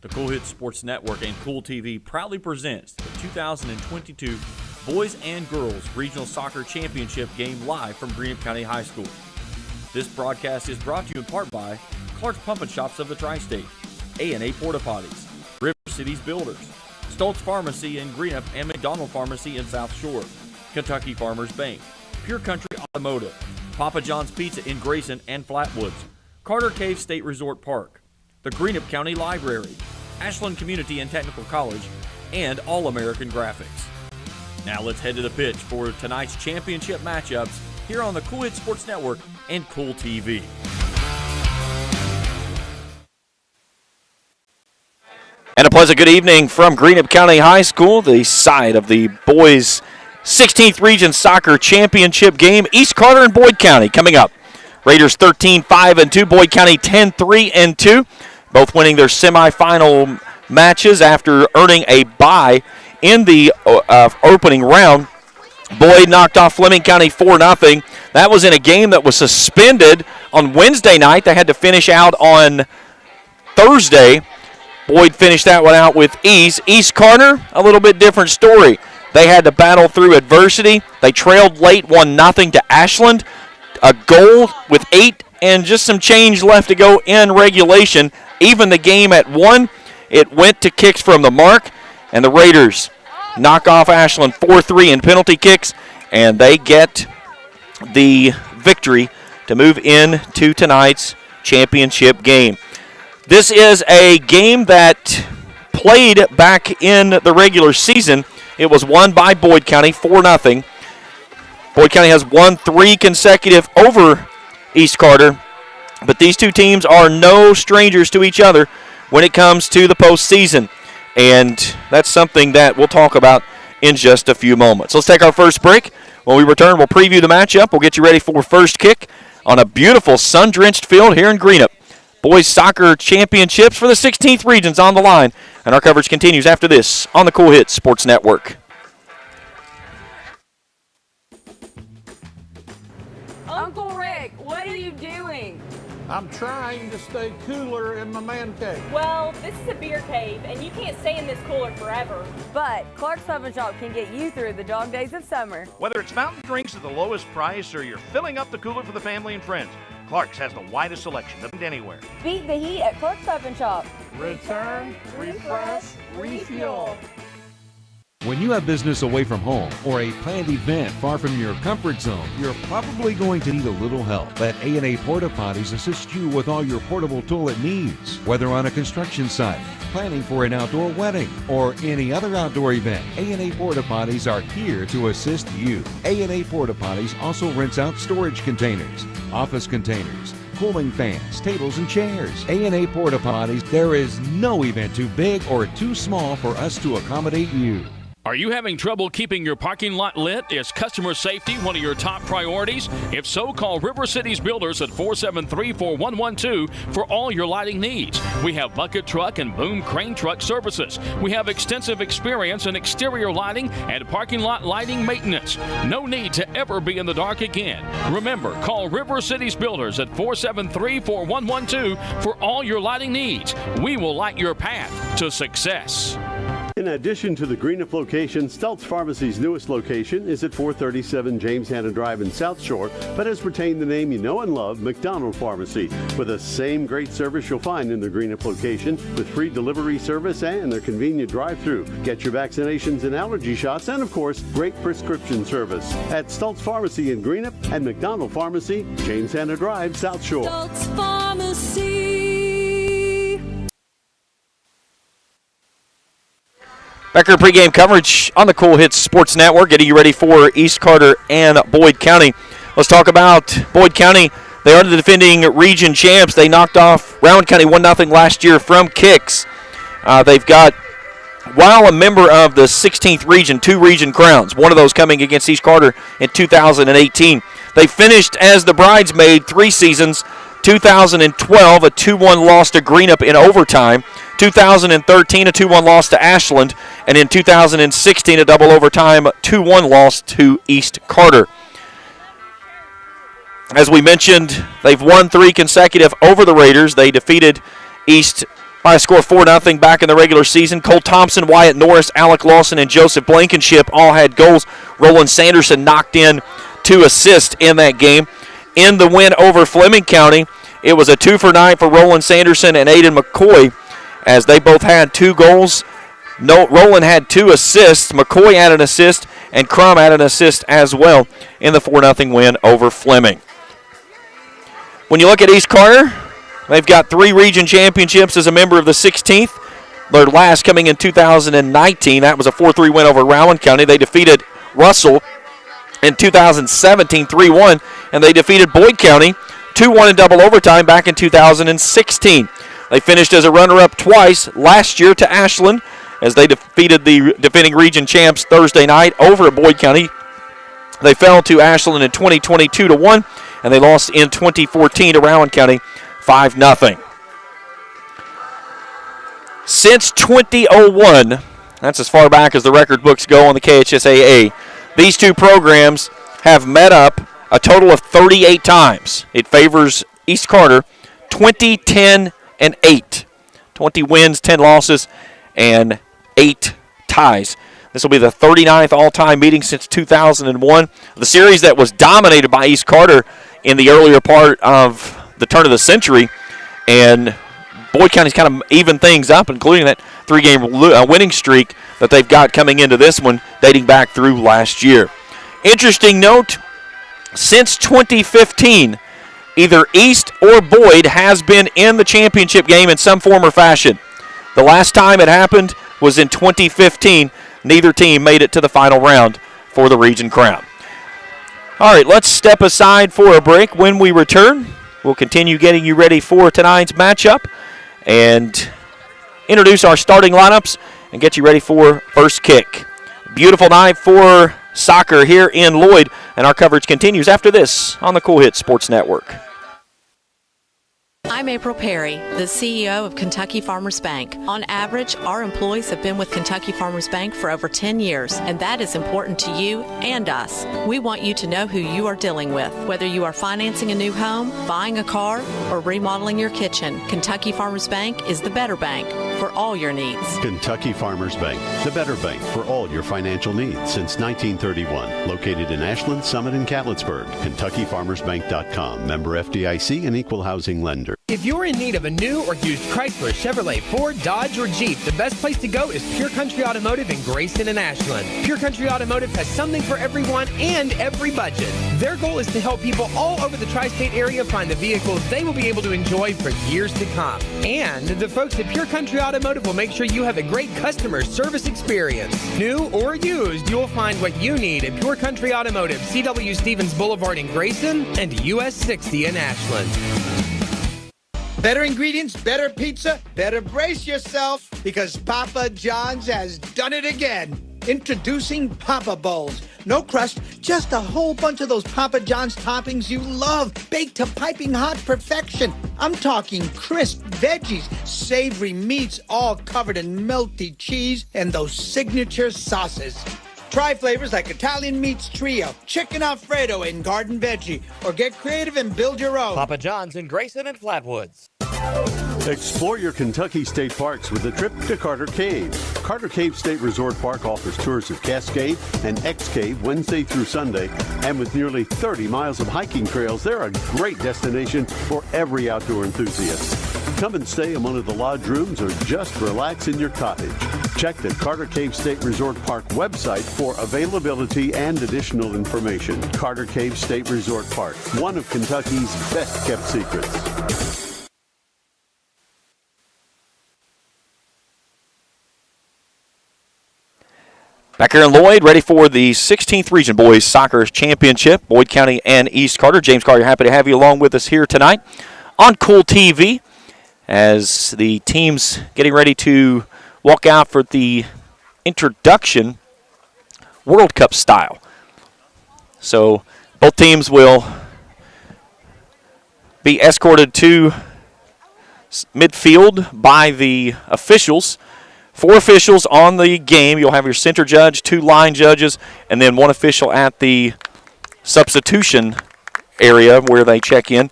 The Cool Hits Sports Network and Cool TV proudly presents the 2022 Boys and Girls Regional Soccer Championship game live from Greenup County High School. This broadcast is brought to you in part by Clark's Pump and Shops of the Tri-State, A&A Porta Potties, River Cities Builders, Stoltz Pharmacy in Greenup and McDonald Pharmacy in South Shore, Kentucky Farmers Bank, Pure Country Automotive, Papa John's Pizza in Grayson and Flatwoods, Carter Cave State Resort Park, the Greenup County Library, Ashland Community and Technical College, and All-American Graphics. Now let's head to the pitch for tonight's championship matchups here on the Cool Hits Sports Network and Cool TV. And a pleasant good evening from Greenup County High School, the site of the boys' 16th Region Soccer Championship game. East Carter and Boyd County coming up. Raiders 13-5-2, Boyd County 10-3-2. Both winning their semifinal matches after earning a bye in the opening round. Boyd knocked off Fleming County 4-0. That was in a game that was suspended on Wednesday night. They had to finish out on Thursday. Boyd finished that one out with ease. East Carter, a little bit different story. They had to battle through adversity. They trailed late 1-0 to Ashland. A goal with 8 and just some change left to go in regulation. Even the game at 1, it went to kicks from the mark, and the Raiders knock off Ashland 4-3 in penalty kicks, and they get the victory to move into tonight's championship game. This is a game that played back in the regular season. It was won by Boyd County 4-0. Boyd County has won 3 consecutive over East Carter, but these two teams are no strangers to each other when it comes to the postseason, and that's something that we'll talk about in just a few moments. Let's take our first break. When we return, we'll preview the matchup. We'll get you ready for first kick on a beautiful sun-drenched field here in Greenup. Boys Soccer Championships for the 16th Regions on the line, and our coverage continues after this on the Cool Hits Sports Network. Uncle Rick, what are you doing? I'm trying to stay cooler in my man cave. Well, this is a beer cave, and you can't stay in this cooler forever. But Clark's Pub and Shop can get you through the dog days of summer. Whether it's fountain drinks at the lowest price or you're filling up the cooler for the family and friends, Clark's has the widest selection of anywhere. Beat the heat at Clark's Pub and Shop. Return, refresh, refuel. When you have business away from home or a planned event far from your comfort zone, you're probably going to need a little help. Let A&A Porta Potties assist you with all your portable toilet needs. Whether on a construction site, planning for an outdoor wedding, or any other outdoor event, A&A Porta Potties are here to assist you. A&A Porta Potties also rents out storage containers, office containers, cooling fans, tables, and chairs. A&A Porta Potties, there is no event too big or too small for us to accommodate you. Are you having trouble keeping your parking lot lit? Is customer safety one of your top priorities? If so, call River Cities Builders at 473-4112 for all your lighting needs. We have bucket truck and boom crane truck services. We have extensive experience in exterior lighting and parking lot lighting maintenance. No need to ever be in the dark again. Remember, call River Cities Builders at 473-4112 for all your lighting needs. We will light your path to success. In addition to the Greenup location, Stoltz Pharmacy's newest location is at 437 James Hanna Drive in South Shore, but has retained the name you know and love, McDonald Pharmacy, with the same great service you'll find in the Greenup location, with free delivery service and their convenient drive-thru. Get your vaccinations and allergy shots, and of course, great prescription service at Stoltz Pharmacy in Greenup and McDonald Pharmacy, James Hanna Drive, South Shore. Stoltz Pharmacy. Back here pregame coverage on the Cool Hits Sports Network, getting you ready for East Carter and Boyd County. Let's talk about Boyd County. They are the defending region champs. They knocked off Rowan County 1-0 last year from kicks. They've got, while a member of the 16th region, 2 region crowns, one of those coming against East Carter in 2018. They finished as the bridesmaid 3 seasons, 2012, a 2-1 loss to Greenup in overtime, 2013, a 2-1 loss to Ashland, and in 2016, a double overtime 2-1 loss to East Carter. As we mentioned, they've won 3 consecutive over the Raiders. They defeated East by a score of 4-0 back in the regular season. Cole Thompson, Wyatt Norris, Alec Lawson, and Joseph Blankenship all had goals. Roland Sanderson knocked in 2 assists in that game. In the win over Fleming County, it was a 2-for-9 for Roland Sanderson and Aiden McCoy, as they both had 2 goals. Roland had 2 assists, McCoy had an assist, and Crum had an assist as well in the 4-0 win over Fleming. When you look at East Carter, they've got 3 region championships as a member of the 16th. Their last coming in 2019. That was a 4-3 win over Rowan County. They defeated Russell in 2017 3-1, and they defeated Boyd County 2-1 in double overtime back in 2016. They finished as a runner-up twice last year to Ashland, as they defeated the defending region champs Thursday night over at Boyd County. They fell to Ashland in 2020 2-1, and they lost in 2014 to Rowan County 5-0. Since 2001, that's as far back as the record books go on the KHSAA, these 2 programs have met up a total of 38 times. It favors East Carter 20, 10, and 8. 20 wins, 10 losses, and 8 ties. This will be the 39th all-time meeting since 2001. The series that was dominated by East Carter in the earlier part of the turn of the century, and Boyd County's kind of evened things up, including that 3-game winning streak that they've got coming into this one, dating back through last year. Interesting note, since 2015, either East or Boyd has been in the championship game in some form or fashion. The last time it happened was in 2015. Neither team made it to the final round for the region crown. All right, let's step aside for a break. When we return, we'll continue getting you ready for tonight's matchup and introduce our starting lineups and get you ready for first kick. Beautiful night for soccer here in Lloyd, and our coverage continues after this on the Cool Hits Sports Network. I'm April Perry, the CEO of Kentucky Farmers Bank. On average, our employees have been with Kentucky Farmers Bank for over 10 years, and that is important to you and us. We want you to know who you are dealing with. Whether you are financing a new home, buying a car, or remodeling your kitchen, Kentucky Farmers Bank is the better bank for all your needs. Kentucky Farmers Bank, the better bank for all your financial needs since 1931. Located in Ashland, Summit, and Catlettsburg. KentuckyFarmersBank.com. Member FDIC and equal housing lender. If you're in need of a new or used Chrysler, Chevrolet, Ford, Dodge, or Jeep, the best place to go is Pure Country Automotive in Grayson and Ashland. Pure Country Automotive has something for everyone and every budget. Their goal is to help people all over the tri-state area find the vehicles they will be able to enjoy for years to come. And the folks at Pure Country Automotive will make sure you have a great customer service experience. New or used, you'll find what you need at Pure Country Automotive, C.W. Stevens Boulevard in Grayson and US 60 in Ashland. Better ingredients, better pizza, better brace yourself because Papa John's has done it again. Introducing Papa Bowls. No crust, just a whole bunch of those Papa John's toppings you love, baked to piping hot perfection. I'm talking crisp veggies, savory meats, all covered in melty cheese, and those signature sauces. Try flavors like Italian Meats Trio, Chicken Alfredo, and Garden Veggie, or get creative and build your own. Papa John's in Grayson and Flatwoods. Explore your Kentucky state parks with a trip to Carter Cave. Carter Cave State Resort Park offers tours of Cascade and X Cave Wednesday through Sunday. And with nearly 30 miles of hiking trails, they're a great destination for every outdoor enthusiast. Come and stay in one of the lodge rooms or just relax in your cottage. Check the Carter Cave State Resort Park website for availability and additional information. Carter Cave State Resort Park, one of Kentucky's best kept secrets. Back here in Lloyd, ready for the 16th Region Boys Soccer Championship, Boyd County and East Carter. James Carter, happy to have you along with us here tonight on Cool TV as the teams getting ready to walk out for the introduction World Cup style. So both teams will be escorted to midfield by the officials. 4 officials on the game. You'll have your center judge, 2 line judges, and then 1 official at the substitution area where they check in.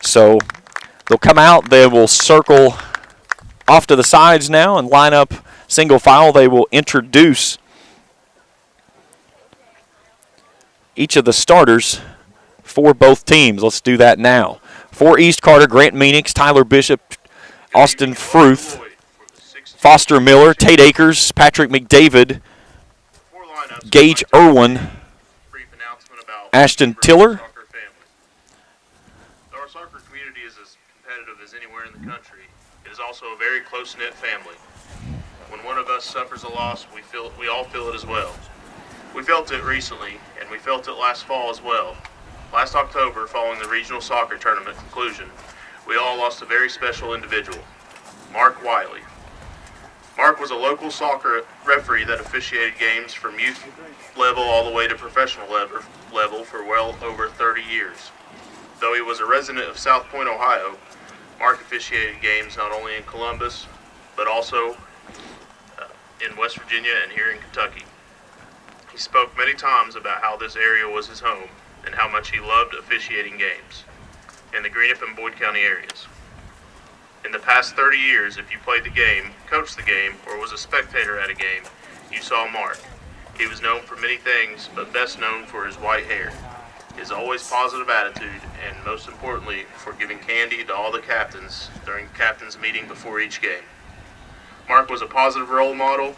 So they'll come out, they will circle off to the sides now and line up single file. They will introduce each of the starters for both teams. Let's do that now. For East Carter, Grant Meanix, Tyler Bishop, Austin Fruth, Foster Miller, Tate Akers, Patrick McDavid, Gage Irwin, Ashton Tiller. Though our soccer community is as competitive as anywhere in the country, it is also a very close-knit family. When one of us suffers a loss, we all feel it as well. We felt it recently, and we felt it last fall as well. Last October, following the regional soccer tournament conclusion, we all lost a very special individual, Mark Wiley. Mark was a local soccer referee that officiated games from youth level all the way to professional level for well over 30 years. Though he was a resident of South Point, Ohio, Mark officiated games not only in Columbus, but also in West Virginia and here in Kentucky. He spoke many times about how this area was his home and how much he loved officiating games in the Greenup and Boyd County areas. In the past 30 years, if you played the game, coached the game, or was a spectator at a game, you saw Mark. He was known for many things, but best known for his white hair, his always positive attitude, and most importantly, for giving candy to all the captains during the captain's meeting before each game. Mark was a positive role model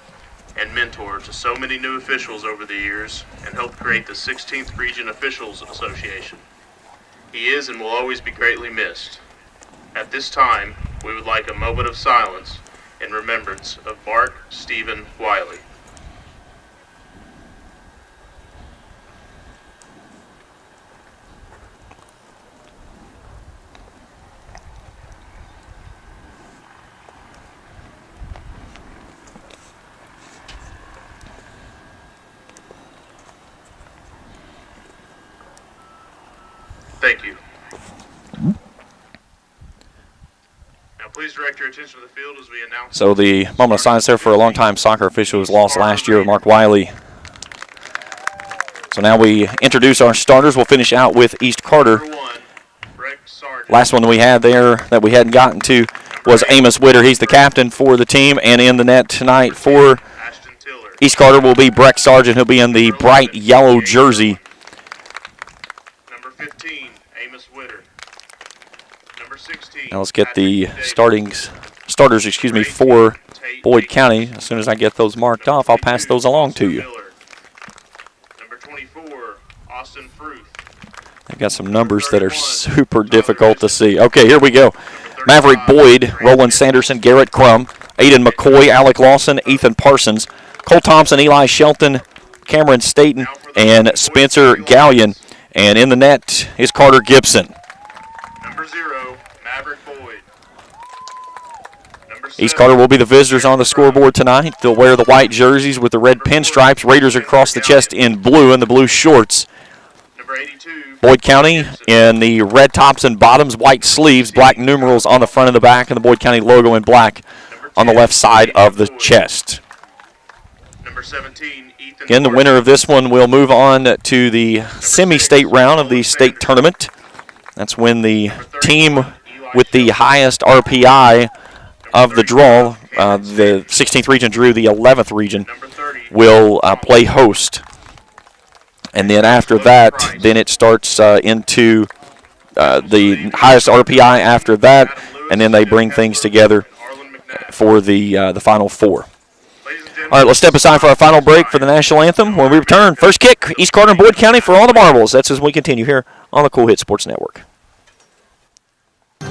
and mentor to so many new officials over the years and helped create the 16th Region Officials Association. He is and will always be greatly missed. At this time, we would like a moment of silence in remembrance of Mark Stephen Wiley. Thank you. Now please direct your attention to the field as we announce. So the moment of silence there for a longtime soccer official who was lost last year, Mark Wiley. So now we introduce our starters. We'll finish out with East Carter. Last one we had there that we hadn't gotten to was Amos Witter. He's the captain for the team, and in the net tonight for East Carter will be Breck Sargent. He'll be in the bright yellow jersey. Number 15, Amos Witter. Number 16. Now let's get the starters for Boyd County. As soon as I get those marked off, I'll pass those along to you. Number 24, Austin Fruth. I've got some numbers that are super difficult to see. Okay, here we go. Maverick Boyd, Roland Sanderson, Garrett Crum, Aiden McCoy, Alec Lawson, Ethan Parsons, Cole Thompson, Eli Shelton, Cameron Staten, and Spencer Gallion. And in the net is Carter Gibson. Number 0, Maverick Boyd. East Carter will be the visitors on the scoreboard tonight. They'll wear the white jerseys with the red pinstripes. Raiders across the chest in blue and the blue shorts. Boyd County in the red tops and bottoms, white sleeves, black numerals on the front and the back, and the Boyd County logo in black on the left side of the chest. Number 17, Ethan. Again, the winner of this one will move on to the semi-state round of the state tournament. That's when the team with the highest RPI of the draw, the 16th region drew the 11th region, will play host. And then after that, then it starts into the highest RPI after that, and then they bring things together for the Final Four. All right, let's step aside for our final break for the national anthem. When we return, first kick, East Carter and Boyd County for all the marbles. That's as we continue here on the Cool Hit Sports Network.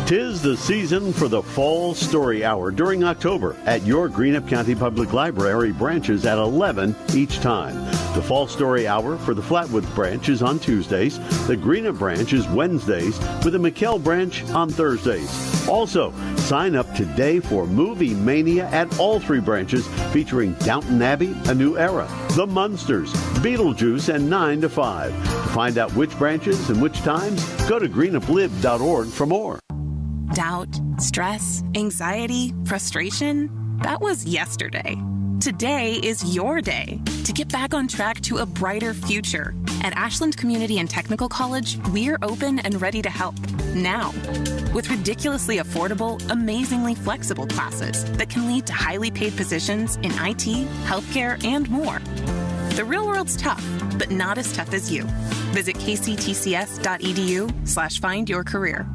'Tis the season for the Fall Story Hour during October at your Greenup County Public Library branches at 11 each time. The Fall Story Hour for the Flatwoods branch is on Tuesdays. The Greenup branch is Wednesdays, with the McKell branch on Thursdays. Also, sign up today for Movie Mania at all three branches, featuring Downton Abbey, A New Era, The Munsters, Beetlejuice, and 9 to 5. To find out which branches and which times, go to greenuplib.org for more. Doubt, stress, anxiety, frustration. That was yesterday. Today is your day to get back on track to a brighter future. At Ashland Community and Technical College, we're open and ready to help. now. With ridiculously affordable, amazingly flexible classes that can lead to highly paid positions in IT, healthcare, and more. The real world's tough, but not as tough as you. Visit kctcs.edu/find your career.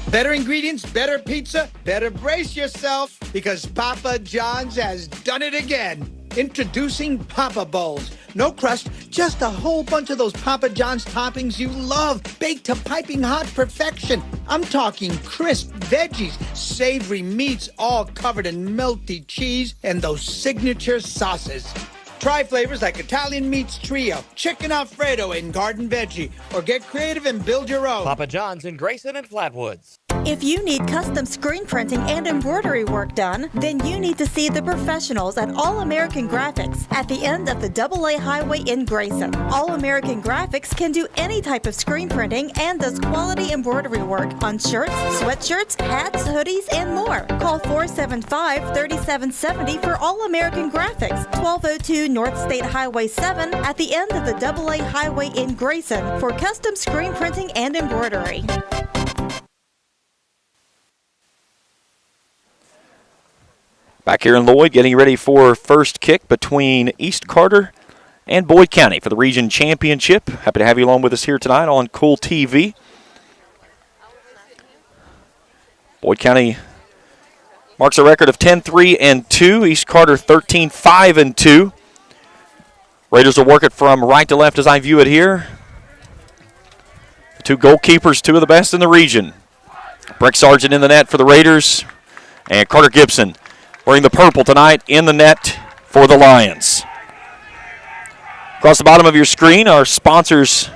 Better ingredients, better pizza, better brace yourself because Papa John's has done it again. Introducing Papa Bowls. No crust, just a whole bunch of those Papa John's toppings you love, baked to piping hot perfection. I'm talking crisp veggies, savory meats, all covered in melty cheese, and those signature sauces. Try flavors like Italian Meats Trio, Chicken Alfredo, and Garden Veggie, or get creative and build your own. Papa John's in Grayson and Flatwoods. If you need custom screen printing and embroidery work done, then you need to see the professionals at All American Graphics at the end of the AA Highway in Grayson. All American Graphics can do any type of screen printing and does quality embroidery work on shirts, sweatshirts, hats, hoodies, and more. Call 475-3770 for All American Graphics, 1202 North State Highway 7 at the end of the AA Highway in Grayson for custom screen printing and embroidery. Back here in Lloyd, getting ready for first kick between East Carter and Boyd County for the region championship. Happy to have you along with us here tonight on Cool TV. Boyd County marks a record of 10-3-2. East Carter 13-5-2. Raiders will work it from right to left as I view it here. The two goalkeepers, two of the best in the region. Breck Sargent in the net for the Raiders, and Carter Gibson wearing the purple tonight in the net for the Lions. Across the bottom of your screen, our sponsors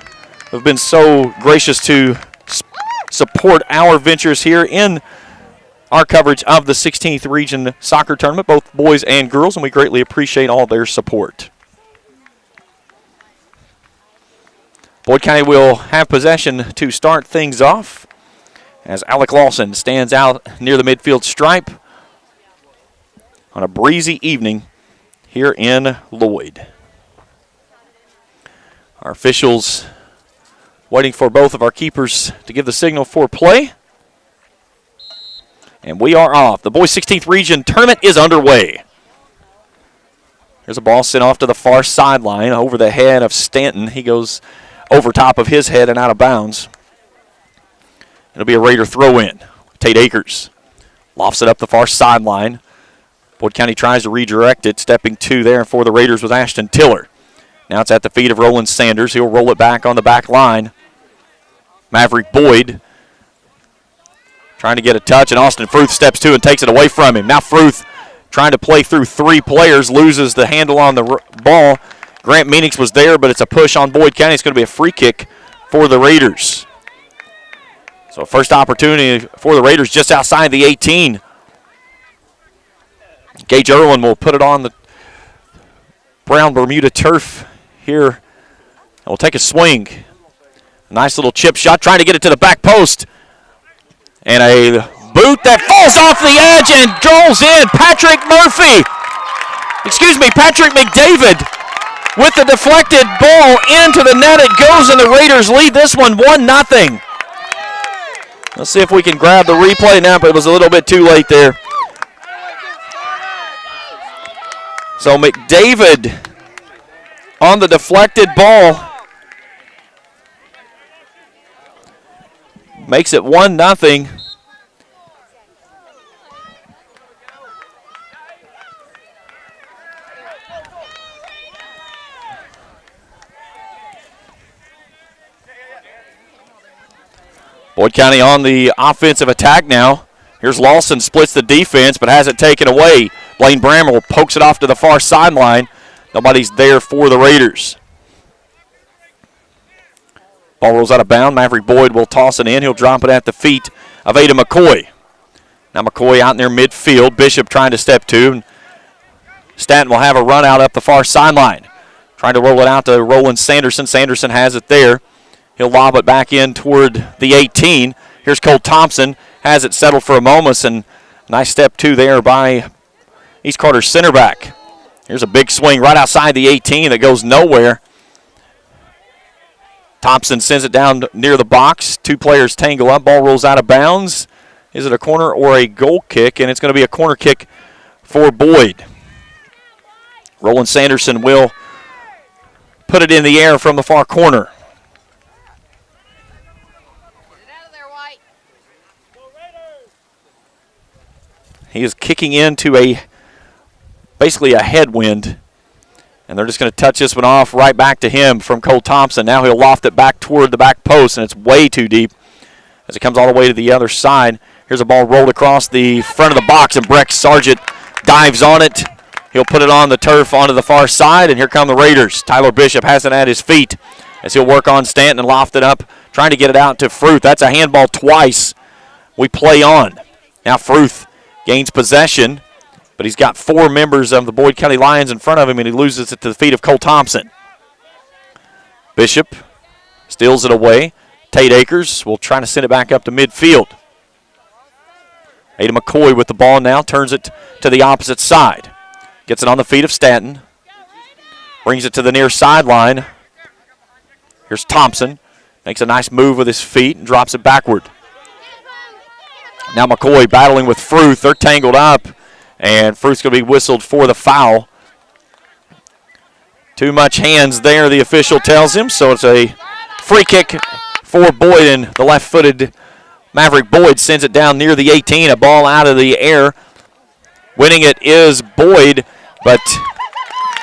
have been so gracious to support our ventures here in our coverage of the 16th Region Soccer Tournament, both boys and girls, and we greatly appreciate all their support. Boyd County will have possession to start things off as Alec Lawson stands out near the midfield stripe on a breezy evening here in Lloyd. Our officials waiting for both of our keepers to give the signal for play. And we are off. The Boys 16th Region Tournament is underway. There's a ball sent off to the far sideline over the head of Stanton. He goes over top of his head and out of bounds. It'll be a Raider throw-in. Tate Akers lofts it up the far sideline. Boyd County tries to redirect it. Stepping to there for the Raiders was Ashton Tiller. Now it's at the feet of Roland Sanders. He'll roll it back on the back line. Maverick Boyd trying to get a touch, and Austin Fruth steps to and takes it away from him. Now Fruth trying to play through three players, loses the handle on the ball. Grant Meanix was there, but it's a push on Boyd County. It's going to be a free kick for the Raiders. So first opportunity for the Raiders just outside the 18. Gage Irwin will put it on the brown Bermuda turf here. And we'll take a swing. A nice little chip shot, trying to get it to the back post. And a boot that falls off the edge and goes in. Patrick McDavid with the deflected ball into the net. It goes, and the Raiders lead this one 1-0. Let's see if we can grab the replay now, but it was a little bit too late there. So McDavid on the deflected ball makes it 1-0. Boyd County on the offensive attack now. Here's Lawson, splits the defense, but has it taken away. Blaine Bramwell pokes it off to the far sideline. Nobody's there for the Raiders. Ball rolls out of bounds. Maverick Boyd will toss it in. He'll drop it at the feet of Ada McCoy. Now McCoy out in their midfield. Bishop trying to step to. Stanton will have a run out up the far sideline. Trying to roll it out to Roland Sanderson. Sanderson has it there. He'll lob it back in toward the 18. Here's Cole Thompson. Has it settled for a moment, and nice step two there by East Carter's center back. Here's a big swing right outside the 18 that goes nowhere. Thompson sends it down near the box. Two players tangle up. Ball rolls out of bounds. Is it a corner or a goal kick? And it's going to be a corner kick for Boyd. Roland Sanderson will put it in the air from the far corner. He is kicking into basically a headwind. And they're just going to touch this one off right back to him from Cole Thompson. Now he'll loft it back toward the back post, and it's way too deep as it comes all the way to the other side. Here's a ball rolled across the front of the box, and Breck Sargent dives on it. He'll put it on the turf onto the far side, and here come the Raiders. Tyler Bishop has it at his feet as he'll work on Stanton and loft it up, trying to get it out to Fruth. That's a handball twice. We play on. Now Fruth gains possession, but he's got four members of the Boyd County Lions in front of him, and he loses it to the feet of Cole Thompson. Bishop steals it away. Tate Akers will try to send it back up to midfield. Ada McCoy with the ball now, turns it to the opposite side. Gets it on the feet of Stanton. Brings it to the near sideline. Here's Thompson. Makes a nice move with his feet and drops it backward. Now McCoy battling with Fruth. They're tangled up, and Fruth's going to be whistled for the foul. Too much hands there, the official tells him, so it's a free kick for Boyd, and the left-footed Maverick Boyd sends it down near the 18, a ball out of the air. Winning it is Boyd, but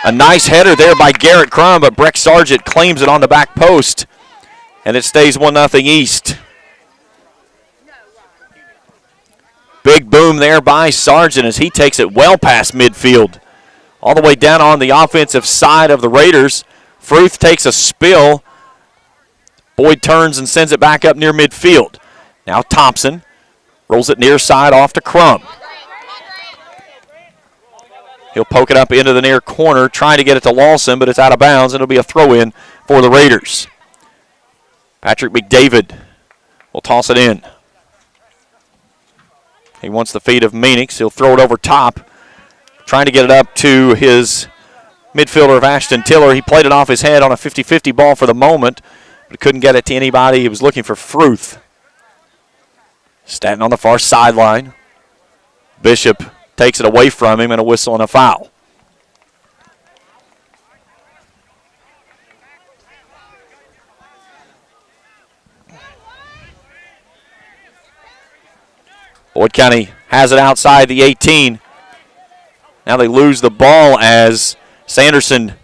a nice header there by Garrett Crum, but Breck Sargent claims it on the back post, and it stays 1-0 East. Big boom there by Sargent as he takes it well past midfield. All the way down on the offensive side of the Raiders. Fruth takes a spill. Boyd turns and sends it back up near midfield. Now Thompson rolls it near side off to Crum. He'll poke it up into the near corner, trying to get it to Lawson, but it's out of bounds, and it'll be a throw-in for the Raiders. Patrick McDavid will toss it in. He wants the feet of Meanix. He'll throw it over top, trying to get it up to his midfielder of Ashton Tiller. He played it off his head on a 50-50 ball for the moment, but couldn't get it to anybody. He was looking for Fruth. Stanton on the far sideline. Bishop takes it away from him, and a whistle and a foul. Boyd County has it outside the 18. Now they lose the ball as Sanderson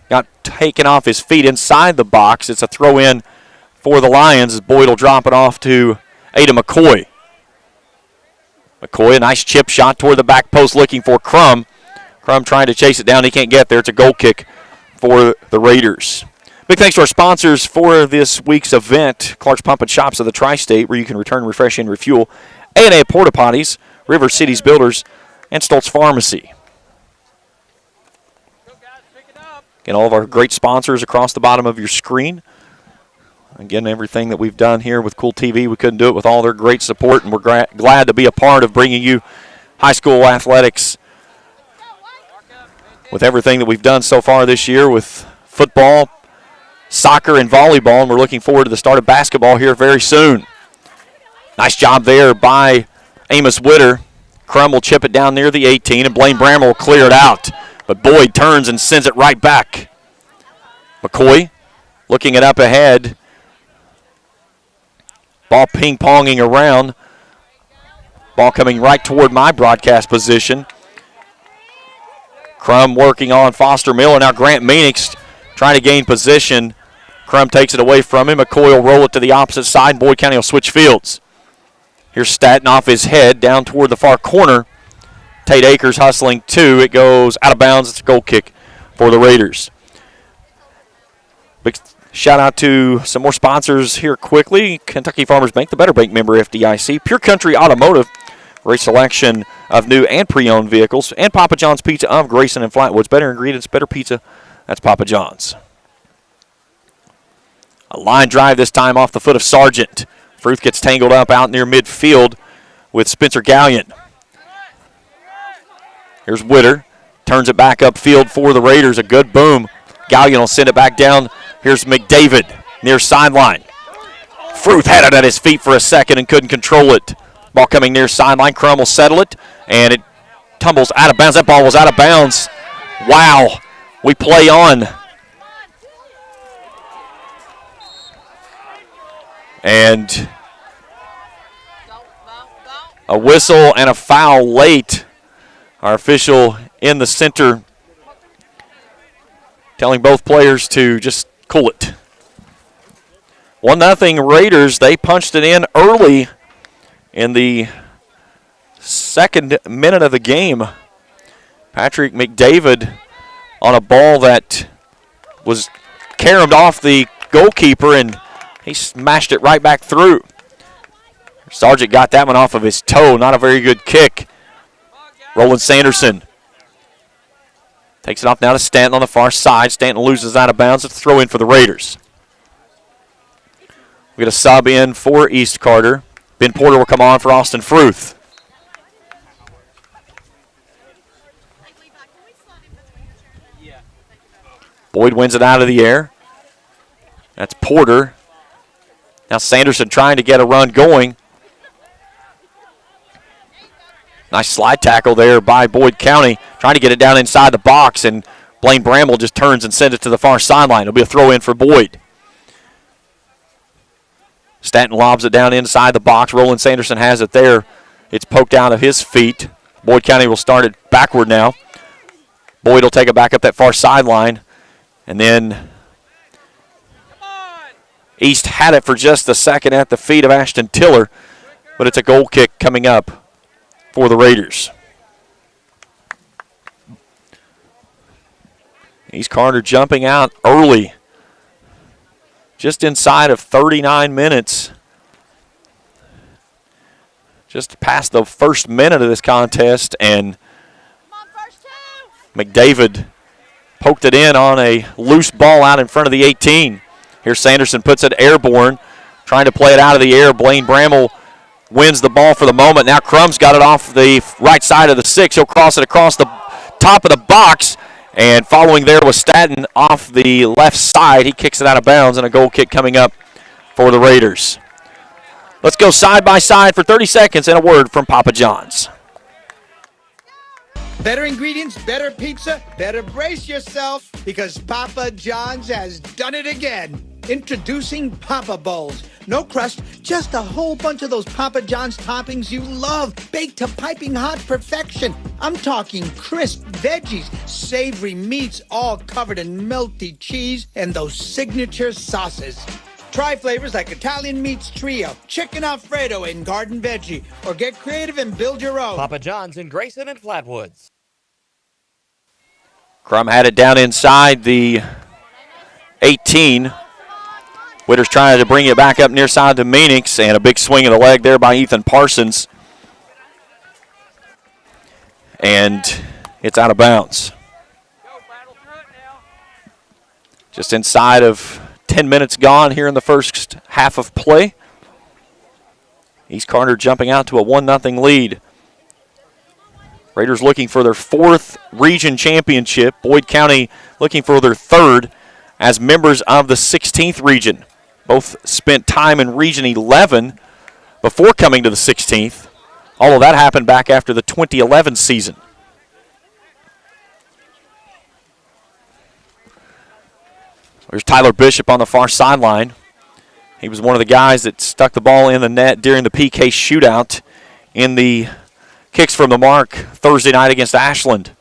got taken off his feet inside the box. It's a throw-in for the Lions as Boyd will drop it off to Ada McCoy. McCoy, a nice chip shot toward the back post looking for Crum. Crum trying to chase it down. He can't get there. It's a goal kick for the Raiders. Big thanks to our sponsors for this week's event, Clark's Pump and Shops of the Tri-State, where you can return, refresh, and refuel. A&A Porta Potties, River Cities Builders, and Stoltz Pharmacy. Again, all of our great sponsors across the bottom of your screen. Again, everything that we've done here with Cool TV, we couldn't do it with all their great support, and we're glad to be a part of bringing you high school athletics with everything that we've done so far this year with football, soccer, and volleyball, and we're looking forward to the start of basketball here very soon. Nice job there by Amos Witter. Crum will chip it down near the 18, and Blaine Brammer will clear it out. But Boyd turns and sends it right back. McCoy looking it up ahead. Ball ping-ponging around. Ball coming right toward my broadcast position. Crum working on Foster Miller. Now Grant Meanix trying to gain position. Crum takes it away from him. McCoy will roll it to the opposite side. Boyd County will switch fields. Here's Statton off his head down toward the far corner. Tate Akers hustling two. It goes out of bounds. It's a goal kick for the Raiders. Big shout out to some more sponsors here quickly. Kentucky Farmers Bank, the Better Bank member FDIC. Pure Country Automotive, great selection of new and pre-owned vehicles. And Papa John's Pizza of Grayson and Flatwoods. Better ingredients, better pizza. That's Papa John's. A line drive this time off the foot of Sargent. Fruth gets tangled up out near midfield with Spencer Gallion. Here's Witter. Turns it back upfield for the Raiders. A good boom. Gallion will send it back down. Here's McDavid. near sideline. Fruth had it at his feet for a second and couldn't control it. Ball coming near sideline. Crum will settle it, and it tumbles out of bounds. That ball was out of bounds. Wow. We play on. And a whistle and a foul late. Our official in the center telling both players to just cool it. 1-0 Raiders. They punched it in early in the second minute of the game. Patrick McDavid on a ball that was caromed off the goalkeeper, and he smashed it right back through. Sargent got that one off of his toe. Not a very good kick. Roland Sanderson takes it off now to Stanton on the far side. Stanton loses out of bounds. It's a throw in for the Raiders. We get a sub in for East Carter. Ben Porter will come on for Austin Fruth. Boyd wins it out of the air. That's Porter. Now Sanderson trying to get a run going. Nice slide tackle there by Boyd County, trying to get it down inside the box, and Blaine Bramble just turns and sends it to the far sideline. It'll be a throw in for Boyd. Stanton lobs it down inside the box. Roland Sanderson has it there. It's poked out of his feet. Boyd County will start it backward now. Boyd will take it back up that far sideline. And then East had it for just a second at the feet of Ashton Tiller, but it's a goal kick coming up for the Raiders. East Carter jumping out early, just inside of 39 minutes. Just past the first minute of this contest, and McDavid poked it in on a loose ball out in front of the 18. Here Sanderson puts it airborne, trying to play it out of the air. Blaine Bramble wins the ball for the moment. Now Crum's got it off the right side of the 6. He'll cross it across the top of the box, and following there was Stanton off the left side. He kicks it out of bounds, and a goal kick coming up for the Raiders. Let's go side by side for 30 seconds and a word from Papa John's. Better ingredients, better pizza, better brace yourself because Papa John's has done it again. Introducing Papa Bowls. No crust, just a whole bunch of those Papa John's toppings you love, baked to piping hot perfection. I'm talking crisp veggies, savory meats, all covered in melty cheese, and those signature sauces. Try flavors like Italian Meats Trio, Chicken Alfredo, and Garden Veggie, or get creative and build your own. Papa John's in Grayson and Flatwoods. Crum had it down inside the 18. Witter's trying to bring it back up near side to Meanix, and a big swing of the leg there by Ethan Parsons. And it's out of bounds. Just inside of 10 minutes gone here in the first half of play. East Carter jumping out to a 1-0 lead. Raiders looking for their 4th region championship. Boyd County looking for their 3rd as members of the 16th region. Both spent time in Region 11 before coming to the 16th. All of that happened back after the 2011 season. There's Tyler Bishop on the far sideline. He was one of the guys that stuck the ball in the net during the PK shootout in the kicks from the mark Thursday night against Ashland.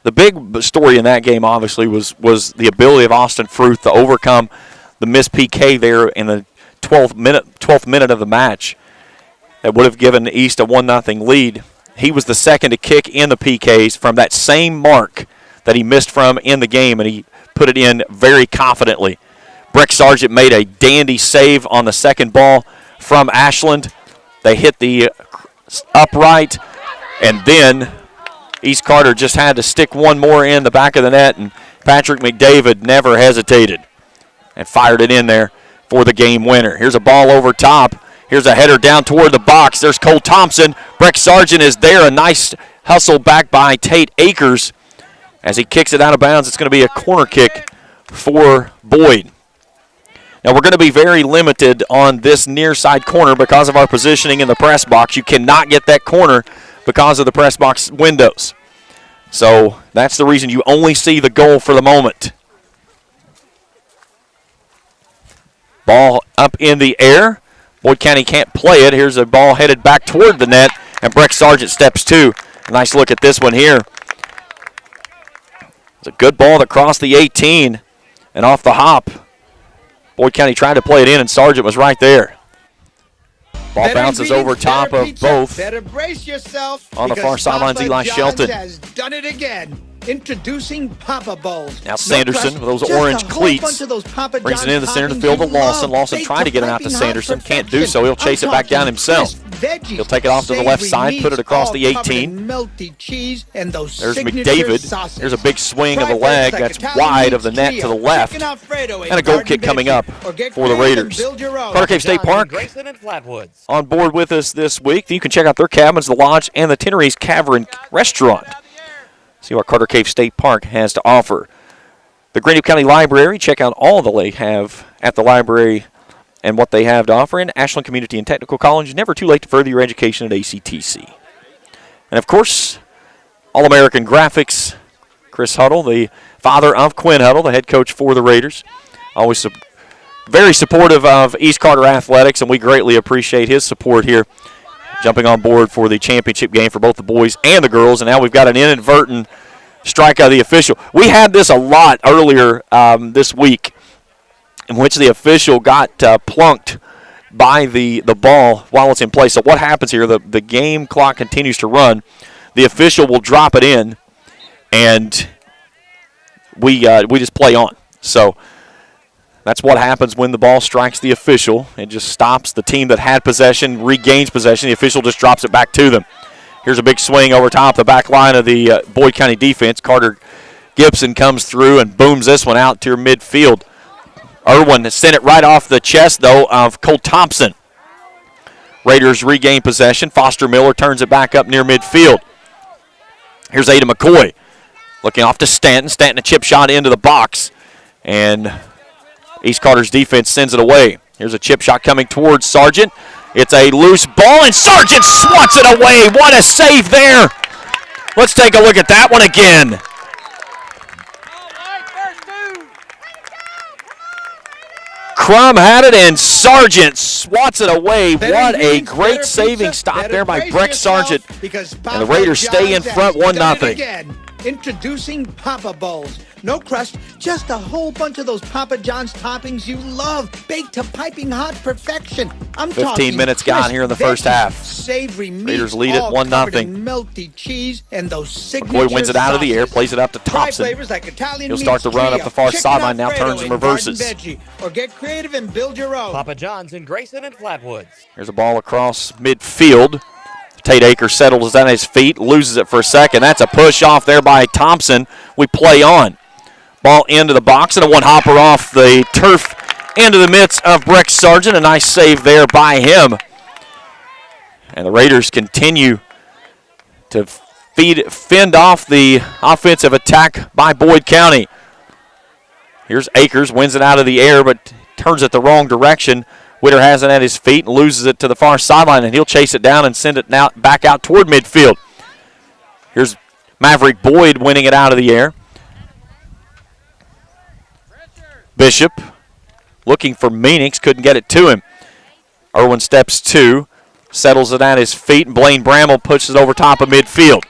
The big story in that game, obviously, was the ability of Austin Fruth to overcome the missed PK there in the 12th minute of the match. That would have given East a 1-0 lead. He was the second to kick in the PKs from that same mark that he missed from in the game, and he put it in very confidently. Breck Sargent made a dandy save on the second ball from Ashland. They hit the upright, and then East Carter just had to stick one more in the back of the net, and Patrick McDavid never hesitated and fired it in there for the game winner. Here's a ball over top. Here's a header down toward the box. There's Cole Thompson. Breck Sargent is there. A nice hustle back by Tate Akers. As he kicks it out of bounds, it's going to be a corner kick for Boyd. Now, we're going to be very limited on this near side corner because of our positioning in the press box. You cannot get that corner because of the press box windows. So that's the reason you only see the goal for the moment. Ball up in the air. Boyd County can't play it. Here's a ball headed back toward the net, and Breck Sargent steps to. Nice look at this one here. It's a good ball that crossed the 18 and off the hop. Boyd County tried to play it in, and Sargent was right there. Ball bounces over top of both. Better brace yourself. On the far sidelines, Eli Shelton has done it again. Introducing Papa Bowls. Now Sanderson with those orange cleats brings it into the center of the field to Lawson. Lawson trying to get it out to Sanderson. Can't do so. He'll chase it back down himself. He'll take it off to the left side, put it across the 18. There's McDavid. There's a big swing of the leg that's wide of the net to the left. And a goal kick coming up for the Raiders. Carter Cave State Park on board with us this week. You can check out their cabins, the lodge, and the Tenerife Cavern restaurant. See what Carter Cave State Park has to offer. The Greenup County Library, check out all that they have at the library and what they have to offer. And Ashland Community and Technical College, never too late to further your education at ACTC. And of course, All-American Graphics, Chris Huddle, the father of Quinn Huddle, the head coach for the Raiders. Always very supportive of East Carter Athletics, and we greatly appreciate his support here. Jumping on board for the championship game for both the boys and the girls, and now we've got an inadvertent strike of the official. We had this a lot earlier this week, in which the official got plunked by the ball while it's in play. So what happens here, the game clock continues to run. The official will drop it in, and we just play on. So that's what happens when the ball strikes the official. It just stops. The team that had possession regains possession. The official just drops it back to them. Here's a big swing over top the back line of the Boyd County defense. Carter Gibson comes through and booms this one out to midfield. Irwin sent it right off the chest, though, of Cole Thompson. Raiders regain possession. Foster Miller turns it back up near midfield. Here's Ada McCoy looking off to Stanton. Stanton a chip shot into the box. And East Carter's defense sends it away. Here's a chip shot coming towards Sargent. It's a loose ball, and Sargent swats it away. What a save there. Let's take a look at that one again. Crum had it, and Sargent swats it away. What a great saving stop there by Breck Sargent. And the Raiders stay in front 1-0. Introducing Papa Bowls. No crust, just a whole bunch of those Papa John's toppings you love, baked to piping hot perfection. I'm 15 minutes gone here in the first half. Savory meat, Raiders lead it 1-0. Melty cheese and those signature McCoy wins it out of the air, plays it up to Thompson. Like He'll start the run up the far sideline, now turns and reverses. Or get creative and build your own. Papa John's in Grayson and Flatwoods. Here's a ball across midfield. Tate Akers settles on his feet, loses it for a second. That's a push off there by Thompson. We play on. Ball into the box, and a one-hopper off the turf into the midst of Breck Sargent. A nice save there by him. And the Raiders continue to fend off the offensive attack by Boyd County. Here's Akers, wins it out of the air, but turns it the wrong direction. Witter has it at his feet and loses it to the far sideline, and he'll chase it down and send it now back out toward midfield. Here's Maverick Boyd winning it out of the air. Bishop looking for Meanix, couldn't get it to him. Irwin steps to, settles it at his feet, and Blaine Bramble pushes it over top of midfield.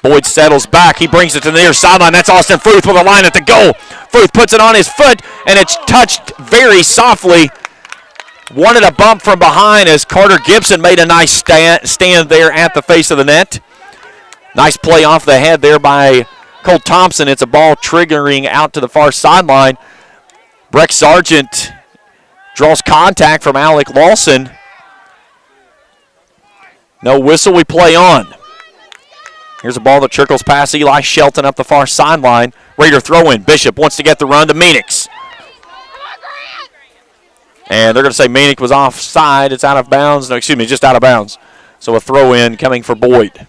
Boyd settles back. He brings it to the near sideline. That's Austin Fruth with a line at the goal. Fruth puts it on his foot, and it's touched very softly. Wanted a bump from behind as Carter Gibson made a nice stand there at the face of the net. Nice play off the head there by Cole Thompson. It's a ball triggering out to the far sideline. Breck Sargent draws contact from Alec Lawson. No whistle, we play on. Here's a ball that trickles past Eli Shelton up the far sideline. Raider throw in. Bishop wants to get the run to Meanix. And they're going to say Meanix was offside. It's out of bounds. No, excuse me, just out of bounds. So a throw in coming for Boyd.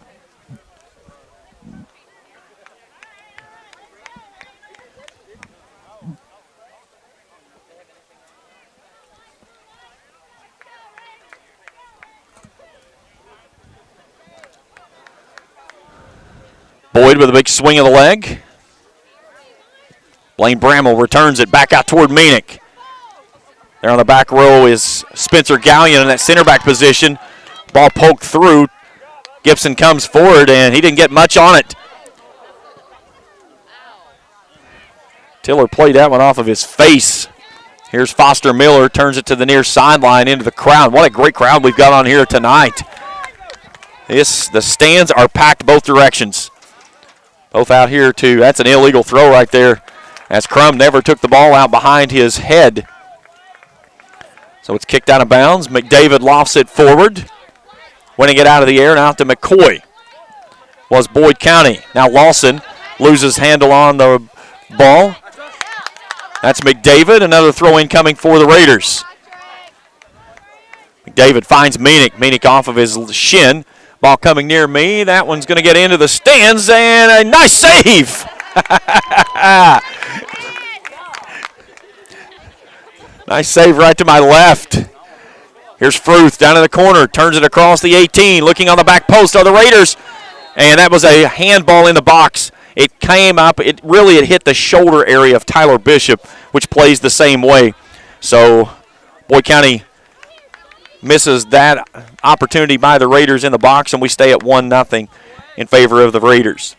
Boyd with a big swing of the leg. Blaine Bramall returns it back out toward Meenick. There on the back row is Spencer Gallion in that center back position. Ball poked through. Gibson comes forward, and he didn't get much on it. Tiller played that one off of his face. Here's Foster Miller, turns it to the near sideline into the crowd. What a great crowd we've got on here tonight. The stands are packed both directions. Both out here too. That's an illegal throw right there, as Crum never took the ball out behind his head. So it's kicked out of bounds. McDavid lofts it forward. Winning it out of the air and out to McCoy was Boyd County. Now Lawson loses handle on the ball. That's McDavid. Another throw in coming for the Raiders. McDavid finds Meenick. Meenick off of his shin. Ball coming near me. That one's going to get into the stands, and a nice save. Nice save right to my left. Here's Fruth down in the corner. Turns it across the 18. Looking on the back post are the Raiders. And that was a handball in the box. It came up. It hit the shoulder area of Tyler Bishop, which plays the same way. So Boyd County misses that opportunity by the Raiders in the box, and we stay at 1-0 in favor of the Raiders.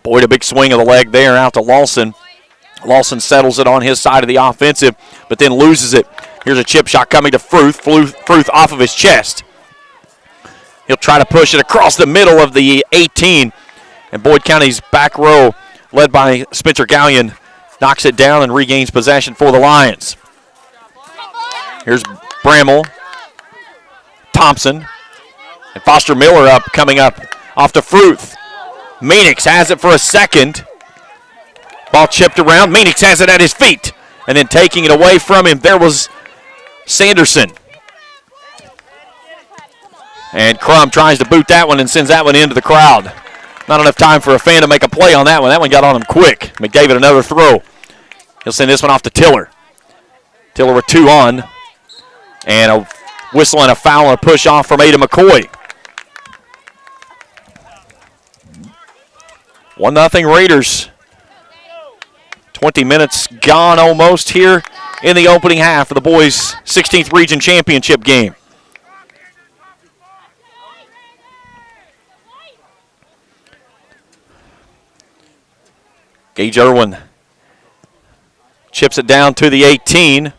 Boyd, a big swing of the leg there out to Lawson. Lawson settles it on his side of the offensive, but then loses it. Here's a chip shot coming to Fruth. Fruth off of his chest. He'll try to push it across the middle of the 18. And Boyd County's back row, led by Spencer Gallion, knocks it down and regains possession for the Lions. Here's Bramall, Thompson, and Foster Miller coming up off to Fruth. Meenick has it for a second. Ball chipped around. Meenick has it at his feet. And then taking it away from him, there was Sanderson. And Crum tries to boot that one and sends that one into the crowd. Not enough time for a fan to make a play on that one. That one got on him quick. McDavid another throw. He'll send this one off to Tiller. Tiller with 2 on. And a whistle and a foul and a push off from Ada McCoy. 1-0 Raiders. 20 minutes gone almost here in the opening half of the boys' 16th Region Championship game. Gage Irwin chips it down to the 18.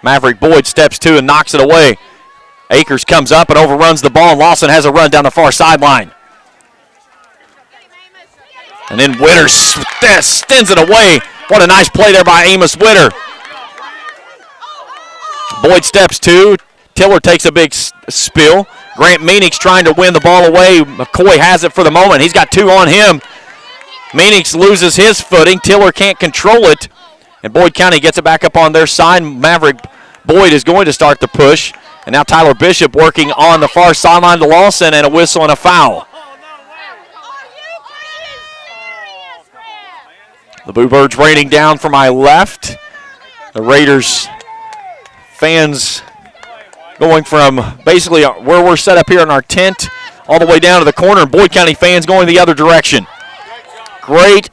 Maverick Boyd steps to and knocks it away. Akers comes up and overruns the ball, and Lawson has a run down the far sideline. And then Witter stends it away. What a nice play there by Amos Witter. Boyd steps to. Tiller takes a big spill. Grant Meenick's trying to win the ball away. McCoy has it for the moment. He's got 2 on him. Meenick loses his footing. Tiller can't control it. And Boyd County gets it back up on their side. Maverick Boyd is going to start the push. And now Tyler Bishop working on the far sideline to Lawson, and a whistle and a foul. The Boo Birds raining down for my left. The Raiders fans going from basically where we're set up here in our tent all the way down to the corner, and Boyd County fans going the other direction. Great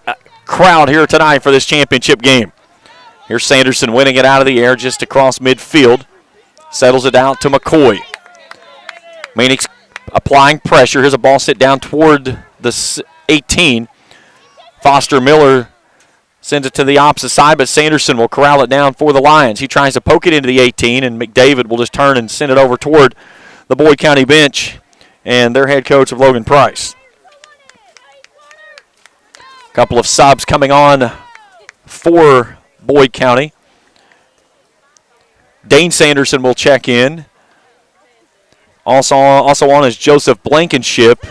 crowd here tonight for this championship game. Here's Sanderson winning it out of the air just across midfield. Settles it out to McCoy. Meenick's applying pressure. Here's a ball sit down toward the 18. Foster Miller sends it to the opposite side, but Sanderson will corral it down for the Lions. He tries to poke it into the 18, and McDavid will just turn and send it over toward the Boyd County bench and their head coach of Logan Price. A couple of subs coming on for Boyd County. Dane Sanderson will check in. Also on is Joseph Blankenship.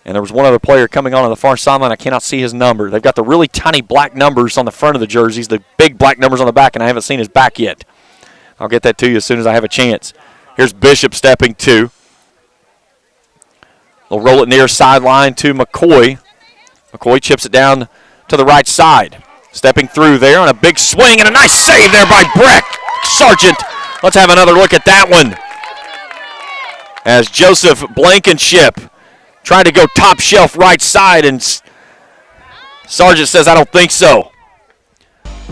And there was one other player coming on the far sideline. I cannot see his number. They've got the really tiny black numbers on the front of the jerseys, the big black numbers on the back, and I haven't seen his back yet. I'll get that to you as soon as I have a chance. Here's Bishop stepping to. They'll roll it near sideline to McCoy. McCoy chips it down to the right side. Stepping through there on a big swing and a nice save there by Breck Sargent Let's have another look at that one. As Joseph Blankenship tried to go top shelf right side, and Sargent says, I don't think so.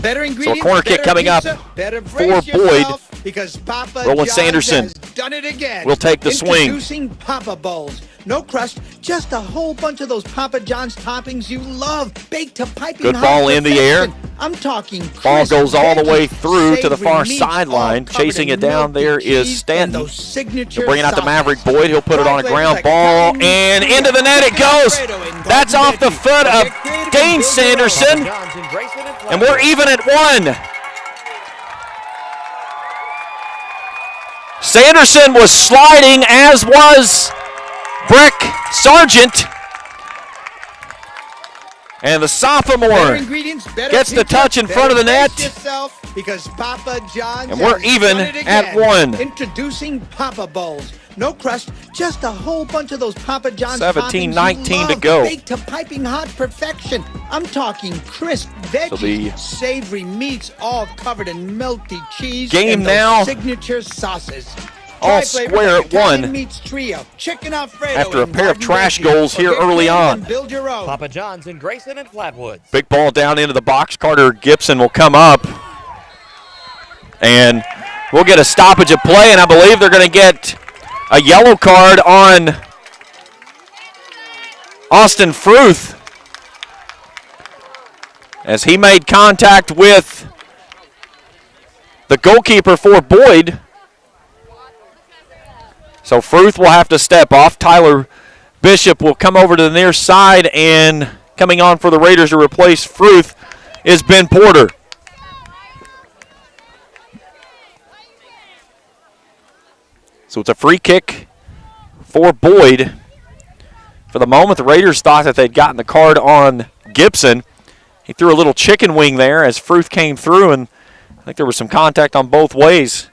Better ingredients, so a corner kick coming pizza, up for Boyd. Because Papa Roland John's Sanderson has done it again. will take the swing. Introducing Papa Bowls. No crust, just a whole bunch of those Papa John's toppings you love, baked to piping Good hot ball in the air. perfection. I'm talking Ball crisp goes all the veggies, way through to the savory far meats, sideline. all covered Chasing in it down milky there is cheese and Stanton. those signature They're bringing out the sauces. Maverick Boyd. He'll put it on a Fried ground like ball, Italian and meat, into the net it goes. Alfredo and That's off the foot of Dane Sanderson, and we're even at 1. Sanderson was sliding, as was Breck Sargent. And the sophomore gets the touch in front of the net. Because Papa John's and we're even at 1. Introducing Papa Bowls. No crust, just a whole bunch of those Papa John's 17-19 to love, go. baked to piping hot perfection. I'm talking crisp veggies, savory meats, all covered in melty cheese. Game and those now. Signature sauces. All square at 1 Meats trio, chicken Alfredo after a and pair of garden trash veggies. goals here Get early creative on. and build your own. Papa John's in Grayson and Flatwoods. Big ball down into the box. Carter Gibson will come up. And we'll get a stoppage of play, and I believe they're going to get a yellow card on Austin Fruth as he made contact with the goalkeeper for Boyd. So Fruth will have to step off. Tyler Bishop will come over to the near side, and coming on for the Raiders to replace Fruth is Ben Porter. So it's a free kick for Boyd. For the moment, the Raiders thought that they'd gotten the card on Gibson. He threw a little chicken wing there as Fruth came through, and I think there was some contact on both ways.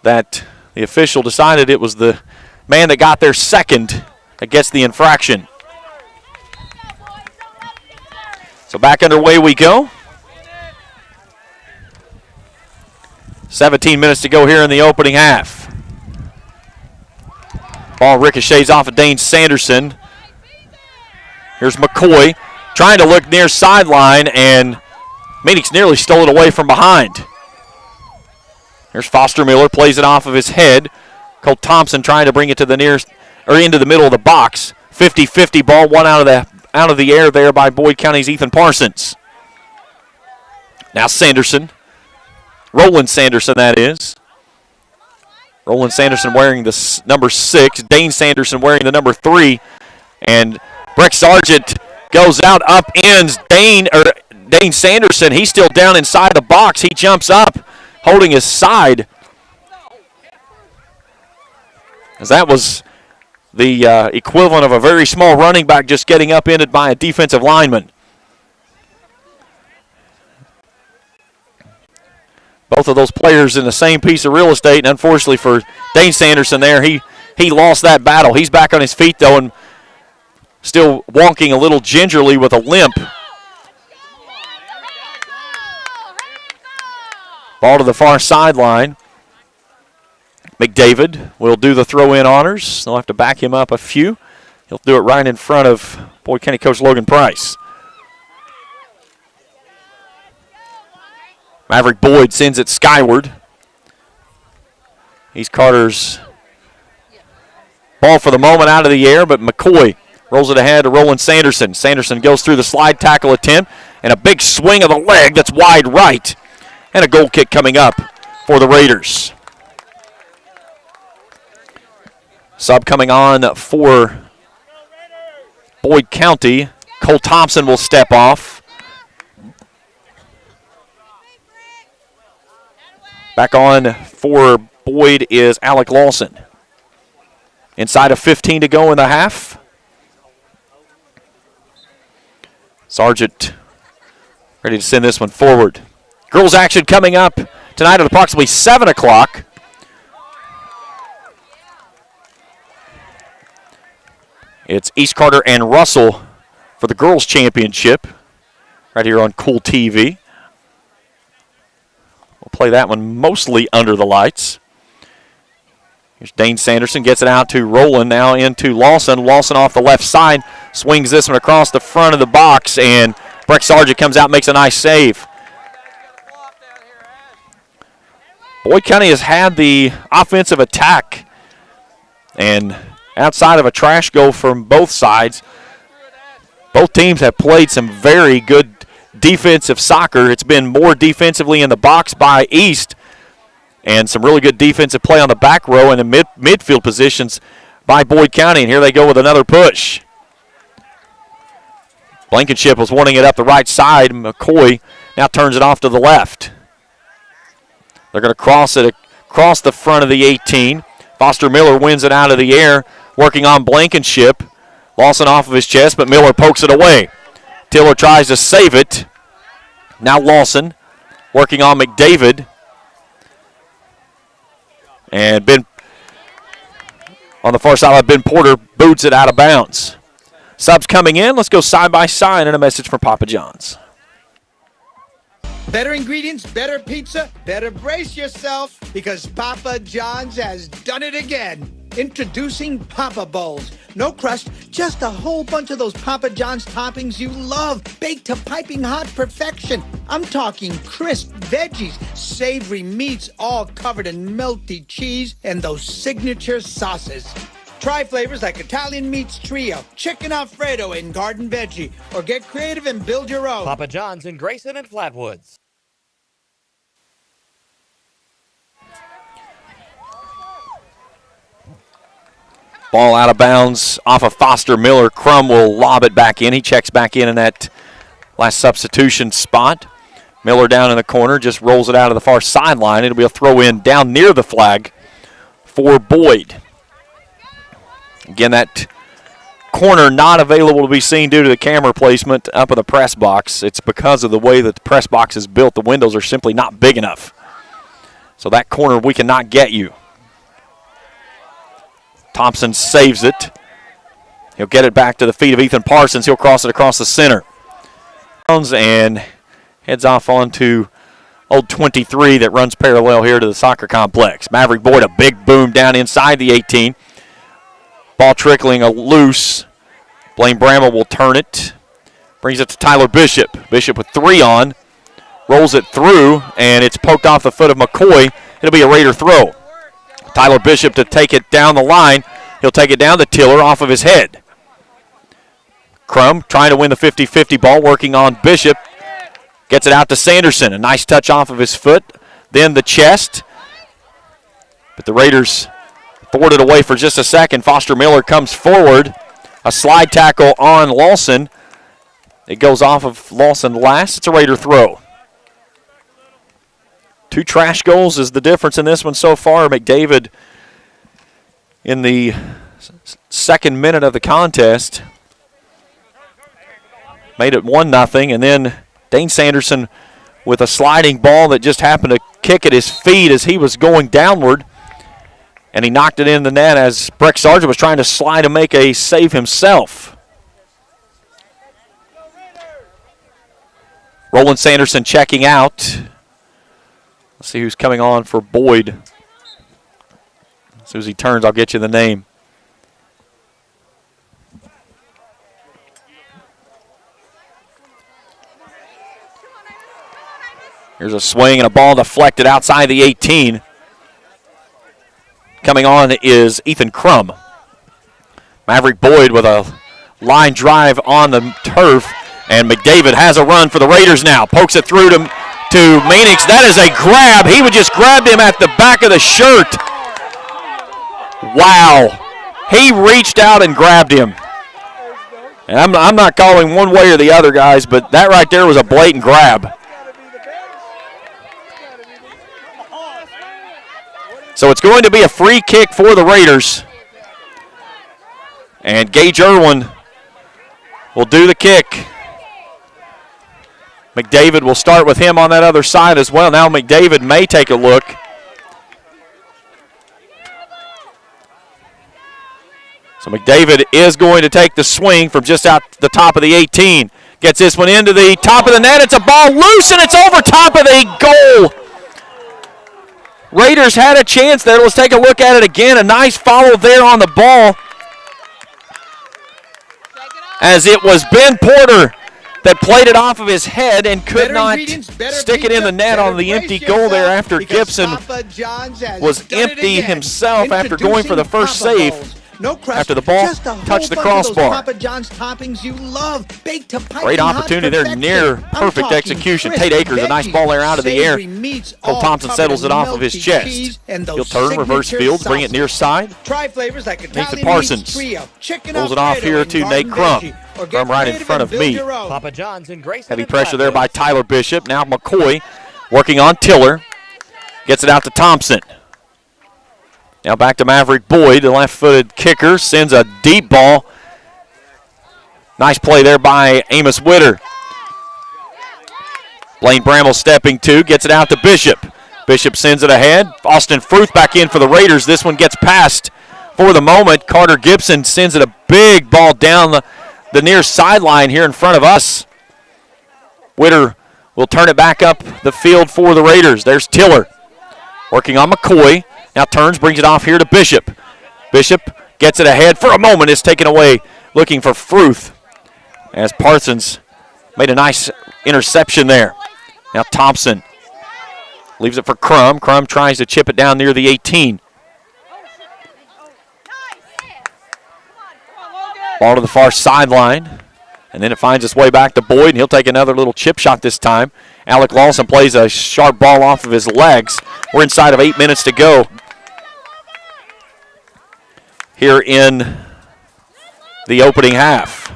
That the official decided it was the man that got there second that gets the infraction. So back underway we go. 17 minutes to go here in the opening half. Ball ricochets off of Dane Sanderson. Here's McCoy trying to look near sideline, and Meadix nearly stole it away from behind. Here's Foster Miller, plays it off of his head. Cole Thompson trying to bring it to the nearest or into the middle of the box. 50-50 ball, one out of the air there by Boyd County's Ethan Parsons. Now Sanderson. Roland Sanderson, that is. Roland Sanderson wearing the number 6. Dane Sanderson wearing the number 3. And Breck Sargent goes out, up ends Dane Sanderson. He's still down inside the box. He jumps up, holding his side. As that was the equivalent of a very small running back just getting upended by a defensive lineman. Both of those players in the same piece of real estate, and unfortunately for Dane Sanderson there, he lost that battle. He's back on his feet, though, and still walking a little gingerly with a limp. Ball to the far sideline. McDavid will do the throw-in honors. They'll have to back him up a few. He'll do it right in front of Boyd County coach Logan Price. Maverick Boyd sends it skyward. He's Carter's ball for the moment out of the air, but McCoy rolls it ahead to Roland Sanderson. Sanderson goes through the slide tackle attempt, and a big swing of the leg that's wide right. And a goal kick coming up for the Raiders. Sub coming on for Boyd County. Cole Thompson will step off. Back on for Boyd is Alec Lawson. Inside of 15 to go in the half. Sargent ready to send this one forward. Girls action coming up tonight at approximately 7 o'clock. It's East Carter and Russell for the girls' championship right here on Cool TV. We'll play that one mostly under the lights. Here's Dane Sanderson, gets it out to Rowland, now into Lawson. Lawson off the left side, swings this one across the front of the box, and Breck Sargent comes out, makes a nice save. Boyd County has had the offensive attack, and outside of a trash goal from both sides, both teams have played some very good defensive soccer. It's been more defensively in the box by East, and some really good defensive play on the back row and the midfield positions by Boyd County. And here they go with another push. Blankenship was wanting it up the right side. McCoy now turns it off to the left. They're going to cross it across the front of the 18. Foster Miller wins it out of the air, working on Blankenship. Lawson off of his chest, but Miller pokes it away. Tiller tries to save it. Now Lawson working on McDavid. And Ben, on the far side, Ben Porter boots it out of bounds. Subs coming in. Let's go side by side and a message from Papa John's. Better ingredients, better pizza, better brace yourself because Papa John's has done it again. Introducing Papa Bowls. No crust, just a whole bunch of those Papa John's toppings you love, baked to piping hot perfection. I'm talking crisp veggies, savory meats, all covered in melty cheese, and those signature sauces. Try flavors like Italian Meats Trio, Chicken Alfredo, and Garden Veggie, or get creative and build your own. Papa John's in Grayson and Flatwoods. Ball out of bounds off of Foster Miller. Crum will lob it back in. He checks back in that last substitution spot. Miller down in the corner, just rolls it out of the far sideline. It'll be a throw in down near the flag for Boyd. Again, that corner not available to be seen due to the camera placement up in the press box. It's because of the way that the press box is built. The windows are simply not big enough. So that corner we cannot get you. Thompson saves it. He'll get it back to the feet of Ethan Parsons. He'll cross it across the center. And heads off onto old 23 that runs parallel here to the soccer complex. Maverick Boyd, a big boom down inside the 18. Ball trickling loose. Blaine Bramall will turn it. Brings it to Tyler Bishop. Bishop with 3 on. Rolls it through, and it's poked off the foot of McCoy. It'll be a Raider throw. Tyler Bishop to take it down the line. He'll take it down to Tiller off of his head. Crum trying to win the 50-50 ball, working on Bishop. Gets it out to Sanderson. A nice touch off of his foot. Then the chest. But the Raiders thwarted away for just a second. Foster Miller comes forward. A slide tackle on Lawson. It goes off of Lawson last. It's a Raider throw. 2 trash goals is the difference in this one so far. McDavid in the second minute of the contest made it 1-0, and then Dane Sanderson with a sliding ball that just happened to kick at his feet as he was going downward, and he knocked it in the net as Breck Sargent was trying to slide and make a save himself. Roland Sanderson checking out. Let's see who's coming on for Boyd. As soon as he turns, I'll get you the name. Here's a swing and a ball deflected outside the 18. Coming on is Ethan Crum. Maverick Boyd with a line drive on the turf, and McDavid has a run for the Raiders now. Pokes it through to Meanix. That is a grab. He would just grabbed him at the back of the shirt. Wow. He reached out and grabbed him. And I'm not calling one way or the other, guys, but that right there was a blatant grab. So it's going to be a free kick for the Raiders. And Gage Irwin will do the kick. McDavid will start with him on that other side as well. Now McDavid may take a look. So McDavid is going to take the swing from just out the top of the 18. Gets this one into the top of the net. It's a ball loose, and it's over top of the goal. Raiders had a chance there. Let's take a look at it again. A nice follow there on the ball, as it was Ben Porter that played it off of his head and could not stick it in the net on the empty goal there after Gibson was empty himself after going for the first save. No crust, after the ball just a touched the whole bunch of those crossbar. Papa John's toppings you love, baked to piping Great opportunity hot there, near perfection. perfect execution. Crisp Tate Akers, a nice veggies, ball there out of the air. savory meats, Cole all Thompson covered settles in it off of his melty chest. cheese and those He'll turn, reverse signature field, bring it near side. Try flavors like Nathan Italian Parsons meats trio, chicken rolls it off Alfredo here and to garden Nate Crum. veggie, or get Crum right in creative front and of build me. your own. Papa John's and Grayson. Heavy and pressure there by Flatwoods. Tyler Bishop. Now McCoy working on Tiller. Gets it out to Thompson. Now back to Maverick Boyd, the left-footed kicker, sends a deep ball. Nice play there by Amos Witter. Blaine Bramble stepping to, gets it out to Bishop. Bishop sends it ahead. Austin Fruth back in for the Raiders. This one gets past for the moment. Carter Gibson sends it a big ball down the near sideline here in front of us. Witter will turn it back up the field for the Raiders. There's Tiller working on McCoy. Now turns, brings it off here to Bishop. Bishop gets it ahead for a moment. It's taken away, looking for Fruth, as Parsons made a nice interception there. Now Thompson leaves it for Crum. Crum tries to chip it down near the 18. Ball to the far sideline. And then it finds its way back to Boyd, and he'll take another little chip shot this time. Alec Lawson plays a sharp ball off of his legs. We're inside of 8 minutes to go here in the opening half.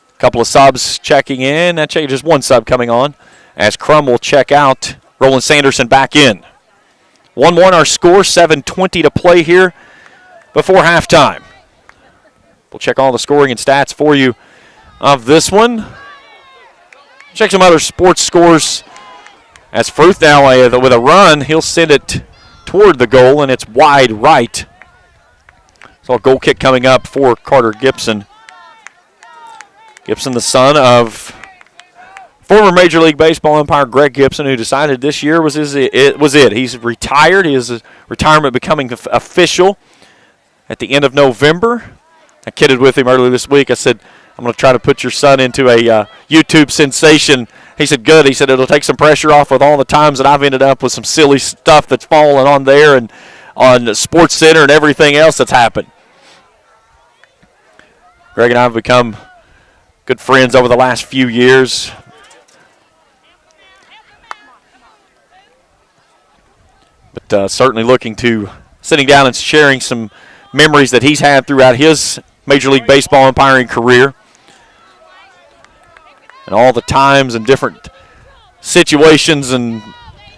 A couple of subs checking in. Just one sub coming on as Crum will check out. Roland Sanderson back in. 1-1 our score, 7:20 to play here before halftime. We'll check all the scoring and stats for you of this one. Check some other sports scores. As Fruth now with a run, he'll send it toward the goal, and it's wide right. So a goal kick coming up for Carter Gibson. Gibson, the son of former Major League Baseball umpire Greg Gibson, who decided this year was it. He's retired. His retirement becoming official at the end of November. I kidded with him earlier this week. I said, I'm going to try to put your son into a YouTube sensation. He said, good. He said, it'll take some pressure off with all the times that I've ended up with some silly stuff that's fallen on there and on Sports Center and everything else that's happened. Greg and I have become good friends over the last few years. But certainly looking to sitting down and sharing some memories that he's had throughout his Major League Baseball umpiring career. And all the times and different situations and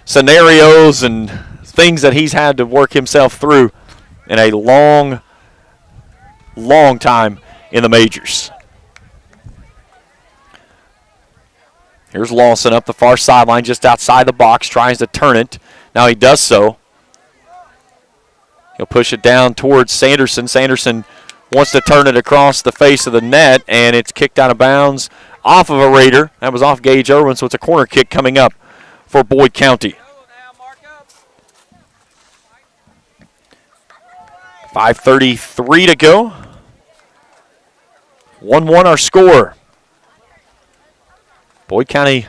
scenarios and things that he's had to work himself through in a long, long time in the majors. Here's Lawson up the far sideline just outside the box, tries to turn it. Now he does so. He'll push it down towards Sanderson. Sanderson wants to turn it across the face of the net, and it's kicked out of bounds off of a Raider. That was off Gage Irwin, so it's a corner kick coming up for Boyd County. 5:33 to go. 1-1 our score. Boyd County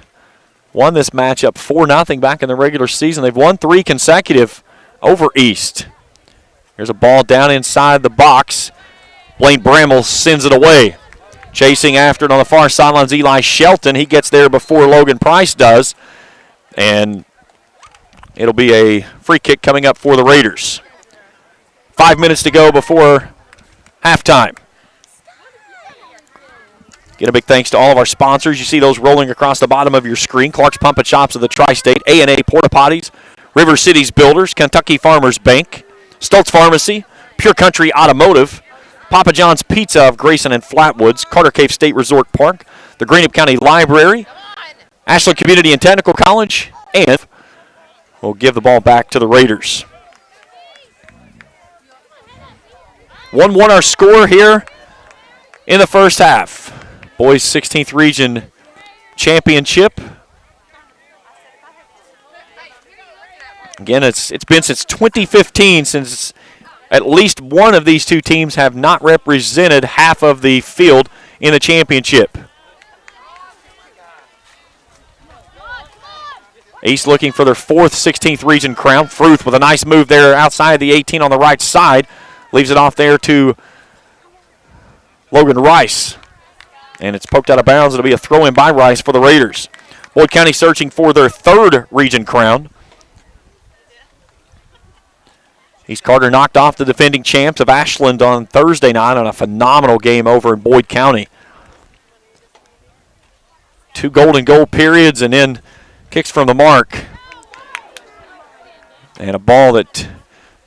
won this matchup 4-0 back in the regular season. They've won 3 consecutive over East. Here's a ball down inside the box. Blaine Bramble sends it away. Chasing after it on the far sidelines, Eli Shelton. He gets there before Logan Price does. And it'll be a free kick coming up for the Raiders. 5 minutes to go before halftime. Again, a big thanks to all of our sponsors. You see those rolling across the bottom of your screen. Clark's Pump and Shops of the Tri-State, A&A Porta Potties, River Cities Builders, Kentucky Farmers Bank, Stoltz Pharmacy, Pure Country Automotive, Papa John's Pizza of Grayson and Flatwoods, Carter Cave State Resort Park, the Greenup County Library, Ashland Community and Technical College, and we'll give the ball back to the Raiders. 1-1 our score here in the first half. Boys 16th Region Championship. Again, it's been since 2015 since at least one of these two teams have not represented half of the field in the championship. East looking for their fourth 16th region crown. Fruth with a nice move there outside the 18 on the right side. Leaves it off there to Logan Rice. And it's poked out of bounds. It'll be a throw-in by Rice for the Raiders. Boyd County searching for their third region crown. East Carter knocked off the defending champs of Ashland on Thursday night on a phenomenal game over in Boyd County. 2 golden goal periods and then kicks from the mark. And a ball that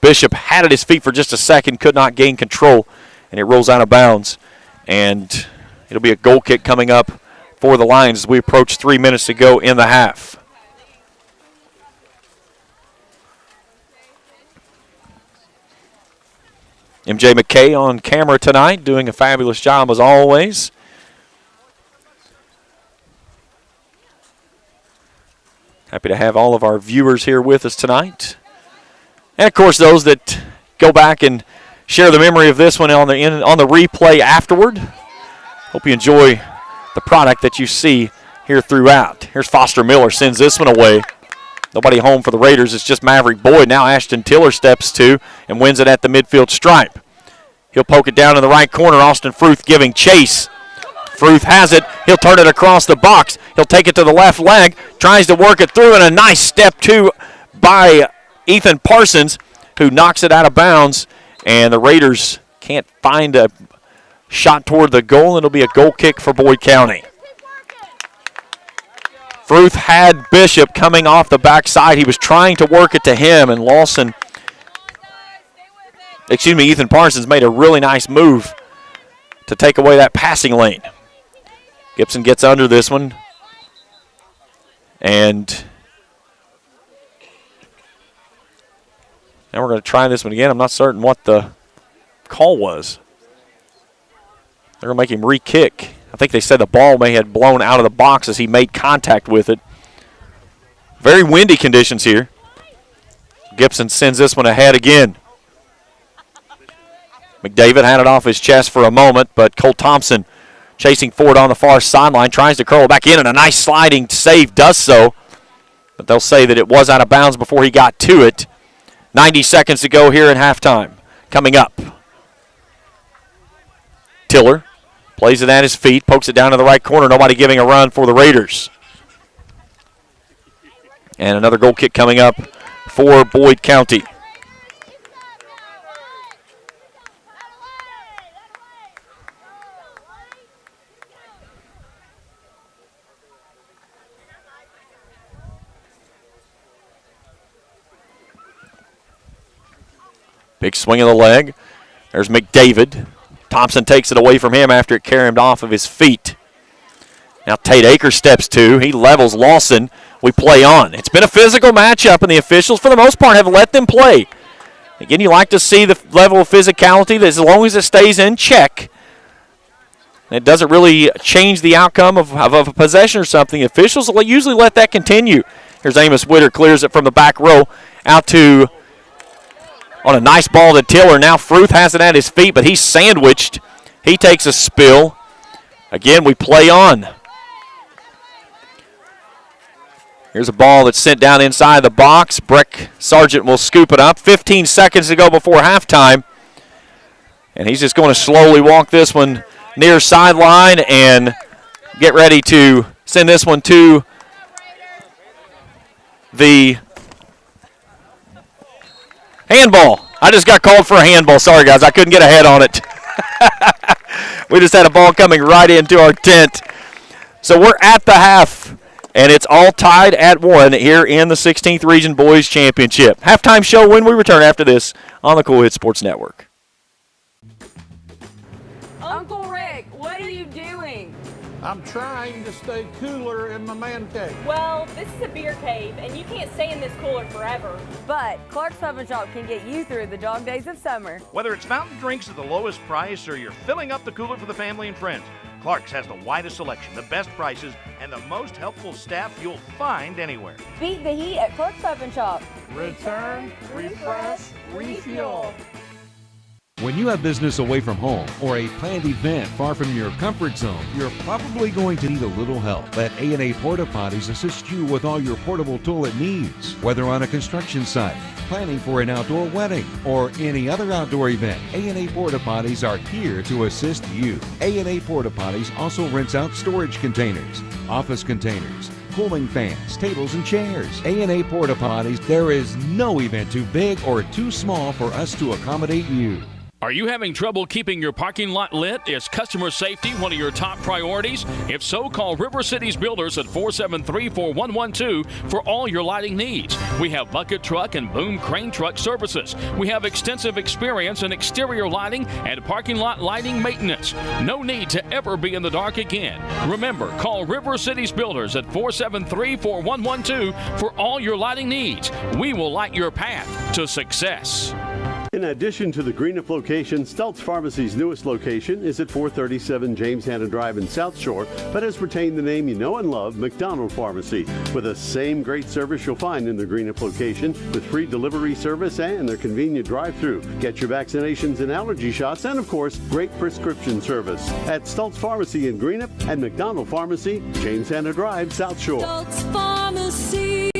Bishop had at his feet for just a second, could not gain control, and it rolls out of bounds. And it'll be a goal kick coming up for the Lions as we approach 3 minutes to go in the half. MJ McKay on camera tonight, doing a fabulous job as always. Happy to have all of our viewers here with us tonight. And, of course, those that go back and share the memory of this one on the replay afterward. Hope you enjoy the product that you see here throughout. Here's Foster Miller, sends this one away. Nobody home for the Raiders. It's just Maverick Boyd. Now Ashton Tiller steps to and wins it at the midfield stripe. He'll poke it down in the right corner. Austin Fruth giving chase. Fruth has it. He'll turn it across the box. He'll take it to the left leg. Tries to work it through, and a nice step two by Ethan Parsons, who knocks it out of bounds. And the Raiders can't find a shot toward the goal. It'll be a goal kick for Boyd County. Fruth had Bishop coming off the backside. He was trying to work it to him, and Ethan Parsons made a really nice move to take away that passing lane. Gibson gets under this one. And now we're going to try this one again. I'm not certain what the call was. They're going to make him re-kick. I think they said the ball may have blown out of the box as he made contact with it. Very windy conditions here. Gibson sends this one ahead again. McDavid had it off his chest for a moment, but Cole Thompson chasing forward on the far sideline, tries to curl it back in, and a nice sliding save does so. But they'll say that it was out of bounds before he got to it. 90 seconds to go here in halftime. Coming up. Tiller plays it at his feet, pokes it down to the right corner. Nobody giving a run for the Raiders. And another goal kick coming up for Boyd County. Big swing of the leg. There's McDavid. Thompson takes it away from him after it carried him off of his feet. Now Tate Akers steps to. He levels Lawson. We play on. It's been a physical matchup, and the officials, for the most part, have let them play. Again, you like to see the level of physicality that as long as it stays in check, it doesn't really change the outcome of a possession or something. Officials will usually let that continue. Here's Amos Witter, clears it from the back row out to on a nice ball to Tiller. Now Fruth has it at his feet, but he's sandwiched. He takes a spill. Again, we play on. Here's a ball that's sent down inside the box. Breck Sargent will scoop it up. 15 seconds to go before halftime. And he's just going to slowly walk this one near sideline and get ready to send this one to the handball. I just got called for a handball. Sorry, guys. I couldn't get a head on it. We just had a ball coming right into our tent. So we're at the half, and it's all tied at 1 here in the 16th Region Boys Championship. Halftime show when we return after this on the Cool Hit Sports Network. Uncle Rick, what are you doing? I'm trying to stay cooler in my man cave. Well, this is a beer cave, and you can't stay in this cooler forever. But Clark's Pub and Shop can get you through the dog days of summer. Whether it's fountain drinks at the lowest price or you're filling up the cooler for the family and friends, Clark's has the widest selection, the best prices, and the most helpful staff you'll find anywhere. Beat the heat at Clark's Pub and Shop. Return, refresh, refuel. When you have business away from home or a planned event far from your comfort zone, you're probably going to need a little help. Let A&A Porta Potties assist you with all your portable toilet needs. Whether on a construction site, planning for an outdoor wedding, or any other outdoor event, A&A Porta Potties are here to assist you. A&A Porta Potties also rents out storage containers, office containers, cooling fans, tables, and chairs. A&A Porta Potties, there is no event too big or too small for us to accommodate you. Are you having trouble keeping your parking lot lit? Is customer safety one of your top priorities? If so, call River Cities Builders at 473-4112 for all your lighting needs. We have bucket truck and boom crane truck services. We have extensive experience in exterior lighting and parking lot lighting maintenance. No need to ever be in the dark again. Remember, call River Cities Builders at 473-4112 for all your lighting needs. We will light your path to success. In addition to the Greenup location, Stultz Pharmacy's newest location is at 437 James Hanna Drive in South Shore, but has retained the name you know and love, McDonald Pharmacy, with the same great service you'll find in the Greenup location, with free delivery service and their convenient drive-through. Get your vaccinations and allergy shots, and of course, great prescription service at Stultz Pharmacy in Greenup and McDonald Pharmacy, James Hanna Drive, South Shore. Stultz Pharmacy.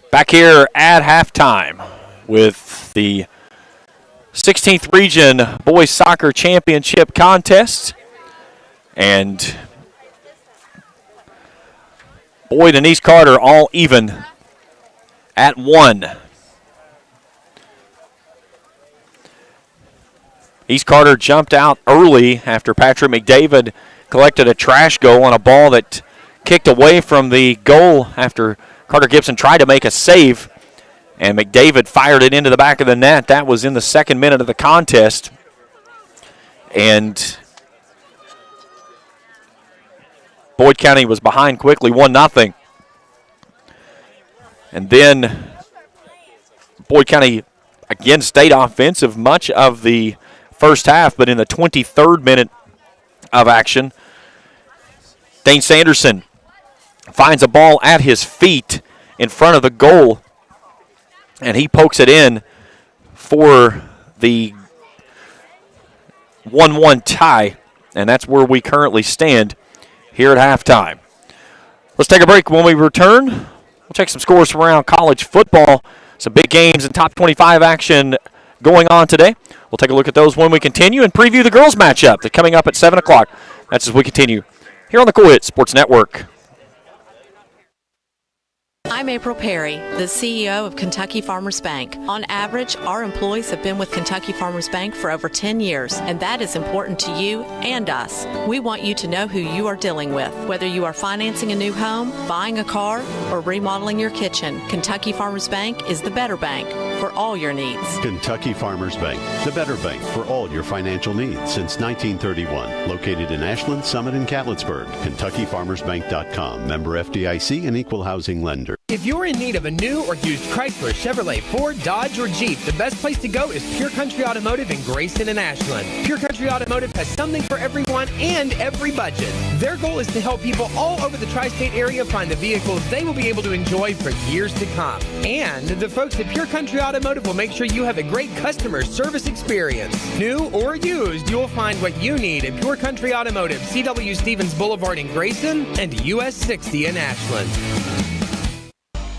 Back here at halftime with the 16th Region Boys Soccer Championship contest. And Boyd and East Carter all even at 1. East Carter jumped out early after Patrick McDavid collected a trash goal on a ball that kicked away from the goal after Carter Gibson tried to make a save, and McDavid fired it into the back of the net. That was in the second minute of the contest. And Boyd County was behind quickly, 1-0. And then Boyd County again stayed offensive much of the first half, but in the 23rd minute of action, Dane Sanderson finds a ball at his feet in front of the goal, and he pokes it in for the 1-1 tie, and that's where we currently stand here at halftime. Let's take a break. When we return, we'll check some scores from around college football. Some big games and top 25 action going on today. We'll take a look at those when we continue and preview the girls matchup that's coming up at 7 o'clock. That's as we continue here on the Cool Hit Sports Network. I'm April Perry, the CEO of Kentucky Farmers Bank. On average, our employees have been with Kentucky Farmers Bank for over 10 years, and that is important to you and us. We want you to know who you are dealing with. Whether you are financing a new home, buying a car, or remodeling your kitchen, Kentucky Farmers Bank is the better bank for all your needs. Kentucky Farmers Bank, the better bank for all your financial needs since 1931. Located in Ashland, Summit, and Catlettsburg. KentuckyFarmersBank.com. Member FDIC and Equal Housing Lender. If you're in need of a new or used Chrysler, Chevrolet, Ford, Dodge, or Jeep, the best place to go is Pure Country Automotive in Grayson and Ashland. Pure Country Automotive has something for everyone and every budget. Their goal is to help people all over the tri-state area find the vehicles they will be able to enjoy for years to come. And the folks at Pure Country Automotive will make sure you have a great customer service experience. New or used, you'll find what you need at Pure Country Automotive, C.W. Stevens Boulevard in Grayson and US 60 in Ashland.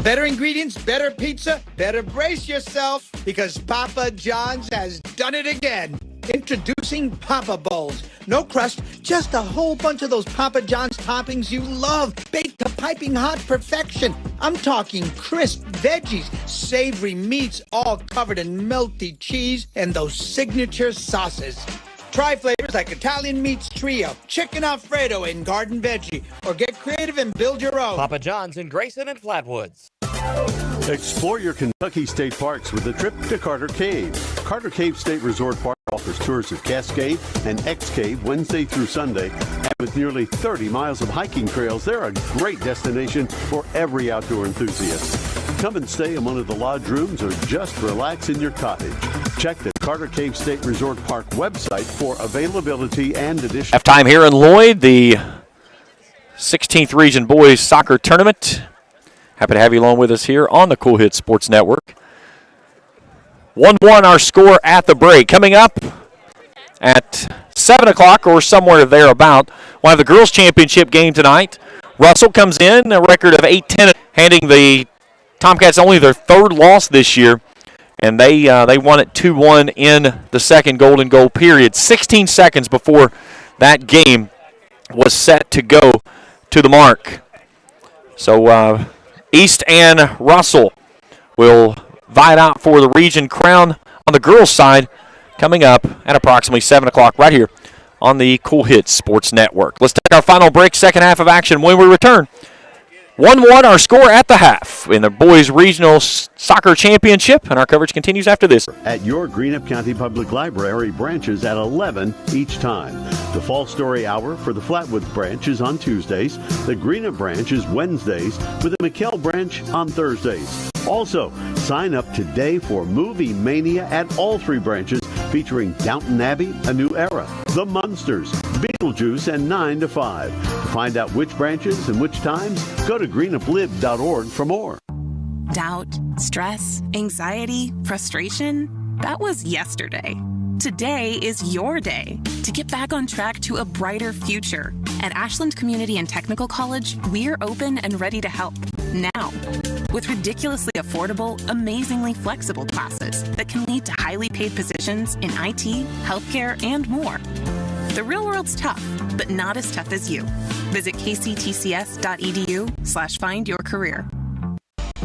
Better ingredients, better pizza, better brace yourself because Papa John's has done it again. Introducing Papa Bowls. No crust, just a whole bunch of those Papa John's toppings you love, baked to piping hot perfection. I'm talking crisp veggies, savory meats, all covered in melty cheese, and those signature sauces. Try flavors like Italian Meats Trio, Chicken Alfredo, and Garden Veggie, or get creative and build your own. Papa John's in Grayson and Flatwoods. Explore your Kentucky state parks with a trip to Carter Cave. Carter Cave State Resort Park offers tours of Cascade and X Cave Wednesday through Sunday. And with nearly 30 miles of hiking trails, they're a great destination for every outdoor enthusiast. Come and stay in one of the lodge rooms or just relax in your cottage. Check the Carter Cave State Resort Park website for availability and additional. Halftime here in Lloyd, the 16th Region Boys Soccer Tournament. Happy to have you along with us here on the Cool Hits Sports Network. 1-1 our score at the break. Coming up at 7 o'clock or somewhere thereabout, we'll have the girls' championship game tonight. Russell comes in, a record of 8-10, handing the Tomcats only their third loss this year, and they won it 2-1 in the second Golden Goal period. 16 seconds before that game was set to go to the mark. So East and Russell will vie it out for the region crown on the girls' side coming up at approximately 7 o'clock right here on the Cool Hits Sports Network. Let's take our final break, second half of action when we return. 1-1 our score at the half in the Boys Regional Soccer Championship, and our coverage continues after this. At your Greenup County Public Library branches at 11 each time. The Fall Story Hour for the Flatwoods branch is on Tuesdays. The Greenup branch is Wednesdays, with the McKell branch on Thursdays. Also, sign up today for Movie Mania at all three branches, featuring Downton Abbey, A New Era, The Munsters, Beetlejuice, and 9 to 5. To find out which branches and which times, go to greenuplib.org for more. Doubt, stress, anxiety, frustration. That was yesterday. Today is your day to get back on track to a brighter future. At Ashland Community and Technical College, we're open and ready to help now. With ridiculously affordable, amazingly flexible classes that can lead to highly paid positions in IT, healthcare, and more. The real world's tough, but not as tough as you. Visit kctcs.edu/find your career.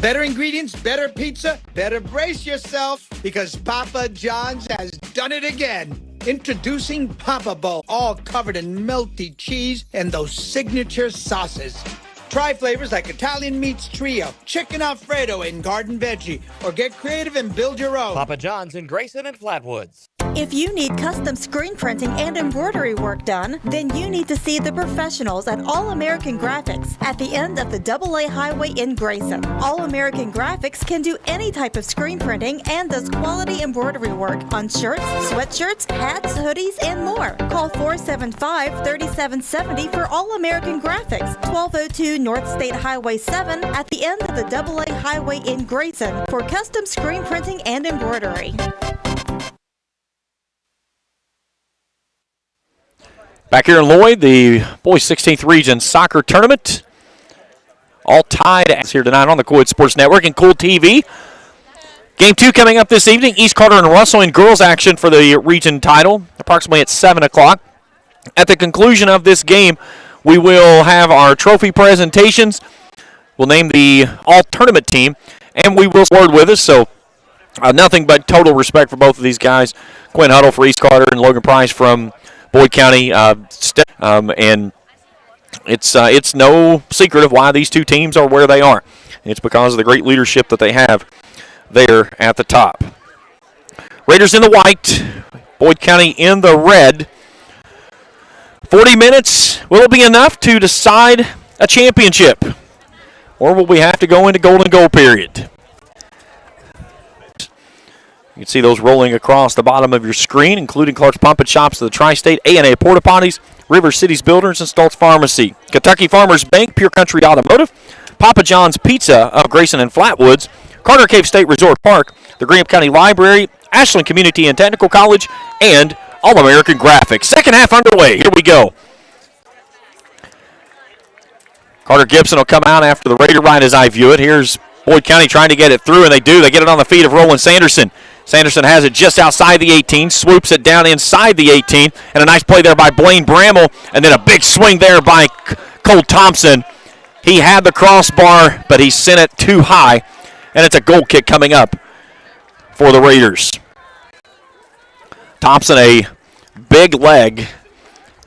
Better ingredients, better pizza, better brace yourself because Papa John's has done it again. Introducing Papa Bowl, all covered in melty cheese and those signature sauces. Try flavors like Italian Meats Trio, Chicken Alfredo, and Garden Veggie, or get creative and build your own. Papa John's in Grayson and Flatwoods. If you need custom screen printing and embroidery work done, then you need to see the professionals at All American Graphics at the end of the AA Highway in Grayson. All American Graphics can do any type of screen printing and does quality embroidery work on shirts, sweatshirts, hats, hoodies, and more. Call 475-3770 for All American Graphics, 1202 North State Highway 7 at the end of the AA Highway in Grayson for custom screen printing and embroidery. Back here in Lloyd, the Boys 16th Region Soccer Tournament. All tied here tonight on the Cool Hits Sports Network and Cool TV. Game 2 coming up this evening. East Carter and Russell in girls action for the region title, approximately at 7 o'clock. At the conclusion of this game, we will have our trophy presentations. We'll name the all-tournament team, and we will word with us. So nothing but total respect for both of these guys. Quinn Huddle for East Carter and Logan Price from Boyd County, and it's no secret of why these two teams are where they are. It's because of the great leadership that they have there at the top. Raiders in the white, Boyd County in the red. 40 minutes, will it be enough to decide a championship? Or will we have to go into golden goal period? You can see those rolling across the bottom of your screen, including Clark's Pump and Shops of the Tri-State, A&A Porta Potties, River Cities Builders, and Stoltz Pharmacy, Kentucky Farmers Bank, Pure Country Automotive, Papa John's Pizza of Grayson and Flatwoods, Carter Cave State Resort Park, the Greenup County Library, Ashland Community and Technical College, and All-American Graphics. Second half underway. Here we go. Carter Gibson will come out after the Raider ride as I view it. Here's Boyd County trying to get it through, and they do. They get it on the feet of Roland Sanderson. Sanderson has it just outside the 18, swoops it down inside the 18, and a nice play there by Blaine Bramble, and then a big swing there by Cole Thompson. He had the crossbar, but he sent it too high, and it's a goal kick coming up for the Raiders. Thompson, a big leg.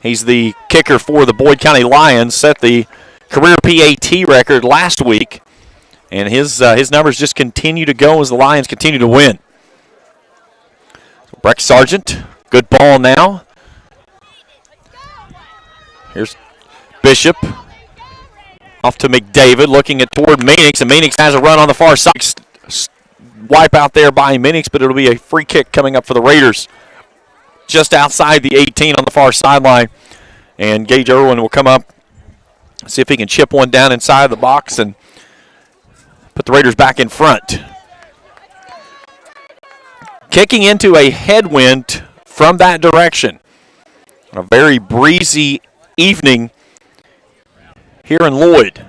He's the kicker for the Boyd County Lions, set the career PAT record last week, and his numbers just continue to go as the Lions continue to win. Breck Sargent Good ball now. Here's Bishop. Off to McDavid, looking toward Meanix, and Meanix has a run on the far side. Wipe out there by Meanix, but it'll be a free kick coming up for the Raiders. Just outside the 18 on the far sideline. And Gage Irwin will come up, see if he can chip one down inside the box and put the Raiders back in front. Kicking into a headwind from that direction. A very breezy evening here in Lloyd.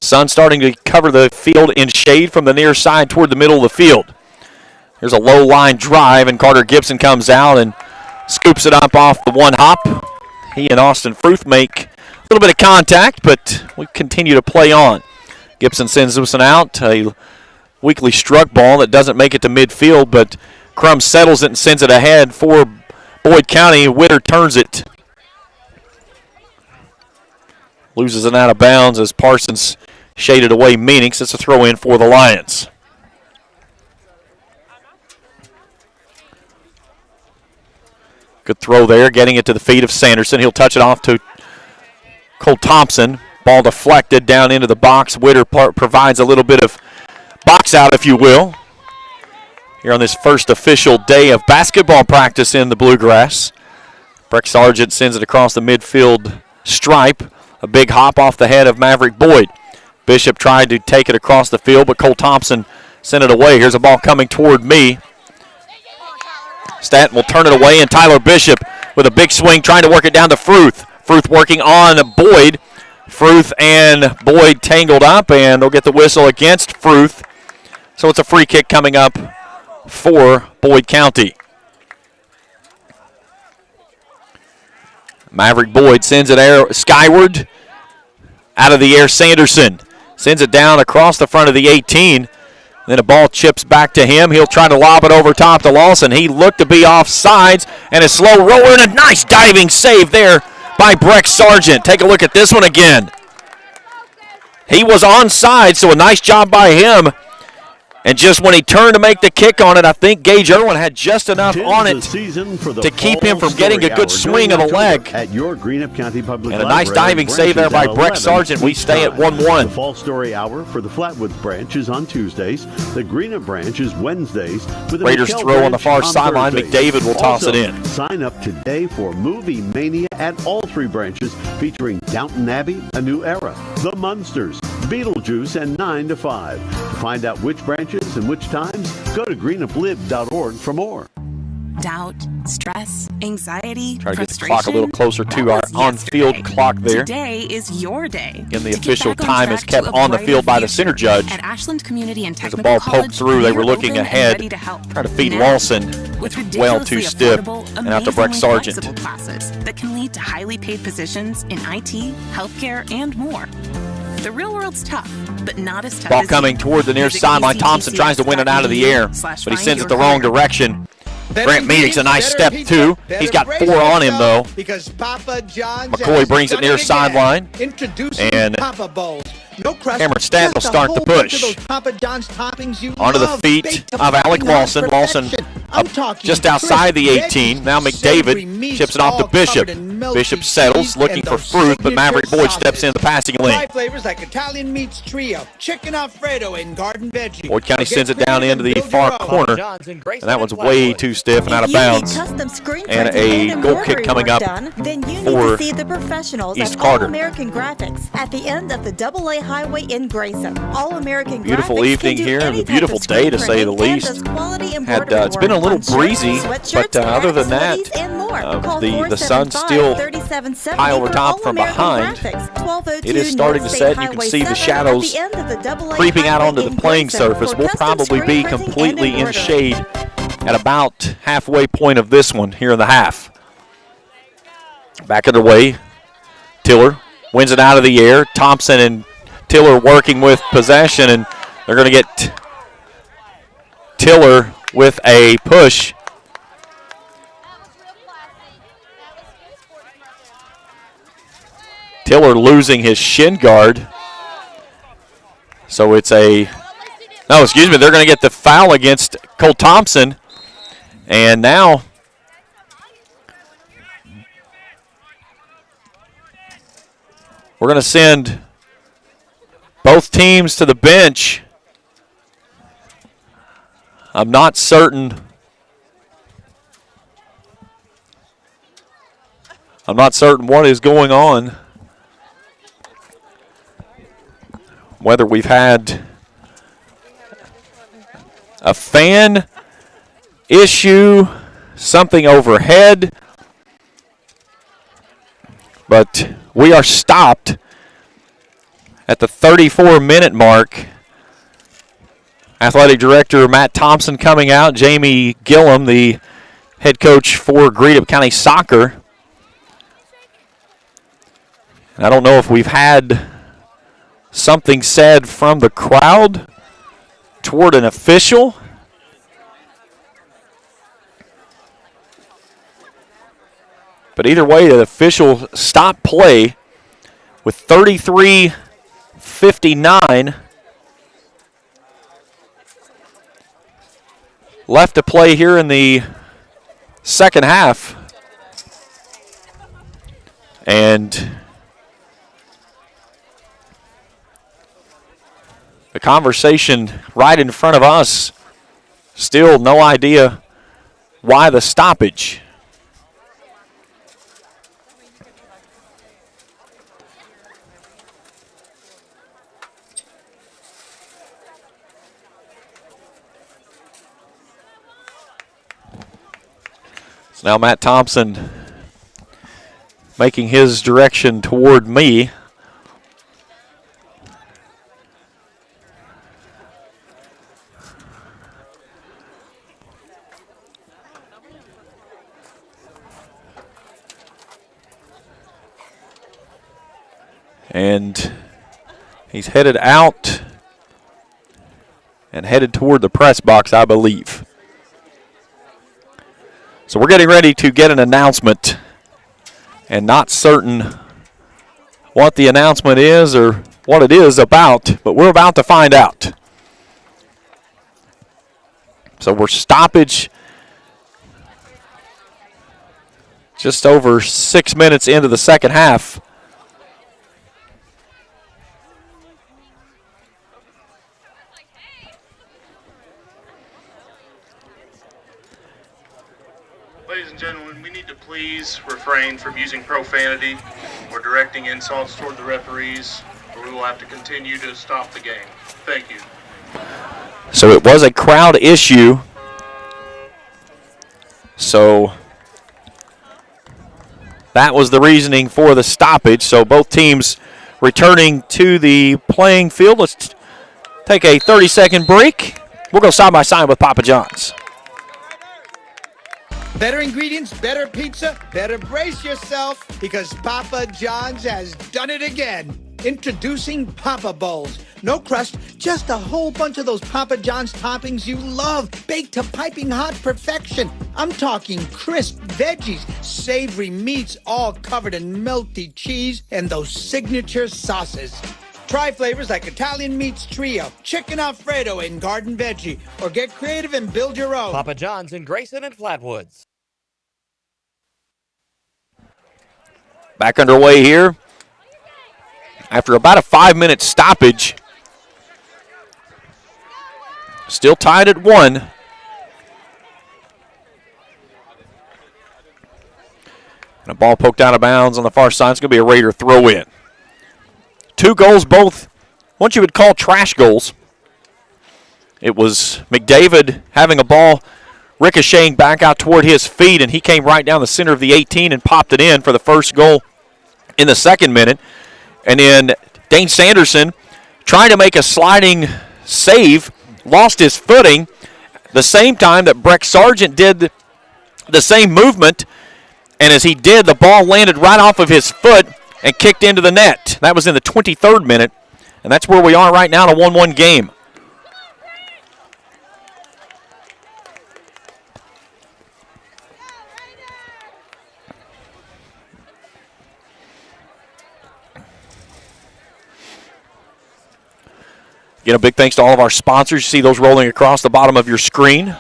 Sun starting to cover the field in shade from the near side toward the middle of the field. Here's a low line drive, and Carter Gibson comes out and scoops it up off the one hop. He and Austin Fruth make a little bit of contact, but we continue to play on. Gibson sends this one out, a weakly struck ball that doesn't make it to midfield, but Crum settles it and sends it ahead for Boyd County. Witter turns it. Loses it out of bounds as Parsons shaded away Meanix. It's a throw in for the Lions. Good throw there, getting it to the feet of Sanderson. He'll touch it off to Cole Thompson. Ball deflected down into the box. Witter provides a little bit of box out, if you will, here on this first official day of basketball practice in the Bluegrass. Breck Sargent sends it across the midfield stripe. A big hop off the head of Maverick Boyd. Bishop tried to take it across the field, but Cole Thompson sent it away. Here's a ball coming toward me. Stanton will turn it away, and Tyler Bishop with a big swing trying to work it down to Fruth. Fruth working on Boyd. Fruth and Boyd tangled up, and they'll get the whistle against Fruth. So it's a free kick coming up for Boyd County. Maverick Boyd sends it skyward. Out of the air, Sanderson sends it down across the front of the 18. Then a ball chips back to him. He'll try to lob it over top to Lawson. He looked to be off sides, and a slow roller and a nice diving save there by Breck Sargent. Take a look at this one again. He was onside, so a nice job by him. And just when he turned to make the kick on it, I think Gage Irwin had just enough on it to keep him from getting a good swing of the leg. At your Greenup County Public And a nice diving save there by Breck Sargent. We stay at 1-1. The Fall Story Hour for the Flatwoods branch is on Tuesdays. The Greenup branch is Wednesdays. With Raiders throw on the far sideline. McDavid will toss it in. Sign up today for Movie Mania at all three branches, featuring Downton Abbey, A New Era, The Munsters, Beetlejuice, and 9 to 5. To find out which branches and which times, go to greenuplib.org for more. Doubt, stress, anxiety, Try to get the frustration. clock a little closer to our on-field clock there. Today is your day. And the official time is kept on the field by the center judge. At Ashland Community and As the Technical ball poked through, they were looking ahead. Trying to feed Lawson. Well too stiff. And out to Breck Sargent. Classes that can lead to highly paid positions in IT, healthcare, and more. The real world's tough, but not as tough Ball as coming toward the near sideline. Thompson tries to win it out of the air, but he sends it the wrong direction. Grant Meadix, a nice step, too. He's got 4 on him, though. Because Papa John's McCoy brings it near sideline. Introducing And Papa Bowls. No crust, Cameron Stanton will just a start the whole bunch push. of those Papa John's toppings you Onto the love, feet baked to of Alec fine Lawson. Lawson perfection. up just outside the 18. Now McDavid chips it off to Bishop. Bishop settles, looking for Fruth, but Maverick Boyd steps in the passing lane. 5 flavors like Italian meats trio, chicken Alfredo, and garden veggie. Boyd County Get sends it down creative into the and build far your own. corner, and that one's way too stiff and out of bounds. And a goal kick coming up then you need for to see the professionals East at Carter. All American Graphics at the end of the AA Highway in Grayson. All American Beautiful Graphics evening can do here, any and a type beautiful of day to screen say the printing and least. does quality embroidery It's been a work little on shirts, breezy, sweatshirts, but other than that, hats, hoodies, and more. Call the sun's still 475-3770 high over for top All from American behind. Graphics, 1202 It is starting to North set. State You can Highway see the 7 shadows at the end of the AA creeping out Highway onto the in playing Grayson surface. for We'll custom probably screen be printing and completely in embroidery. shade at about halfway point of this one here in the half. Back underway. Tiller wins it out of the air. Thompson and Tiller working with possession, and they're going to get Tiller with a push. Tiller losing his shin guard. So it's they're going to get the foul against Cole Thompson. And now We're going to send both teams to the bench. I'm not certain. What is going on. Whether we've had a fan issue, something overhead. But we are stopped at the 34-minute mark. Athletic Director Matt Thompson coming out. Jamie Gillum, the head coach for Greenup County Soccer. And I don't know if we've had something said from the crowd toward an official. But either way, the official stopped play with 33:59 left to play here in the second half. And the conversation right in front of us, still no idea why the stoppage. So now Matt Thompson making his direction toward me. And he's headed out and headed toward the press box, I believe. So we're getting ready to get an announcement, and not certain what the announcement is or what it is about, but we're about to find out. So we're stoppage just over 6 minutes into the second half. Ladies and gentlemen, we need to please refrain from using profanity or directing insults toward the referees, or we will have to continue to stop the game. Thank you. So it was a crowd issue. So that was the reasoning for the stoppage. So both teams returning to the playing field. Let's take a 30-second break. We'll go side by side with Papa John's. Better ingredients, better pizza, better brace yourself because Papa John's has done it again. Introducing Papa Bowls. No crust, just a whole bunch of those Papa John's toppings you love, baked to piping hot perfection. I'm talking crisp veggies, savory meats, all covered in melty cheese, and those signature sauces. Try flavors like Italian Meats Trio, Chicken Alfredo, and Garden Veggie, or get creative and build your own. Papa John's in Grayson and Flatwoods. Back underway here. After about a 5-minute stoppage. Still tied at 1. And a ball poked out of bounds on the far side. It's going to be a Raider throw in. 2 goals, both what you would call trash goals. It was McDavid having a ball ricocheting back out toward his feet, and he came right down the center of the 18 and popped it in for the first goal in the second minute. And then Dane Sanderson trying to make a sliding save, lost his footing. The same time that Breck Sargent did the same movement, and as he did, the ball landed right off of his foot and kicked into the net. That was in the 23rd minute, and that's where we are right now in a 1-1 game. Again, a big thanks to all of our sponsors. You see those rolling across the bottom of your screen.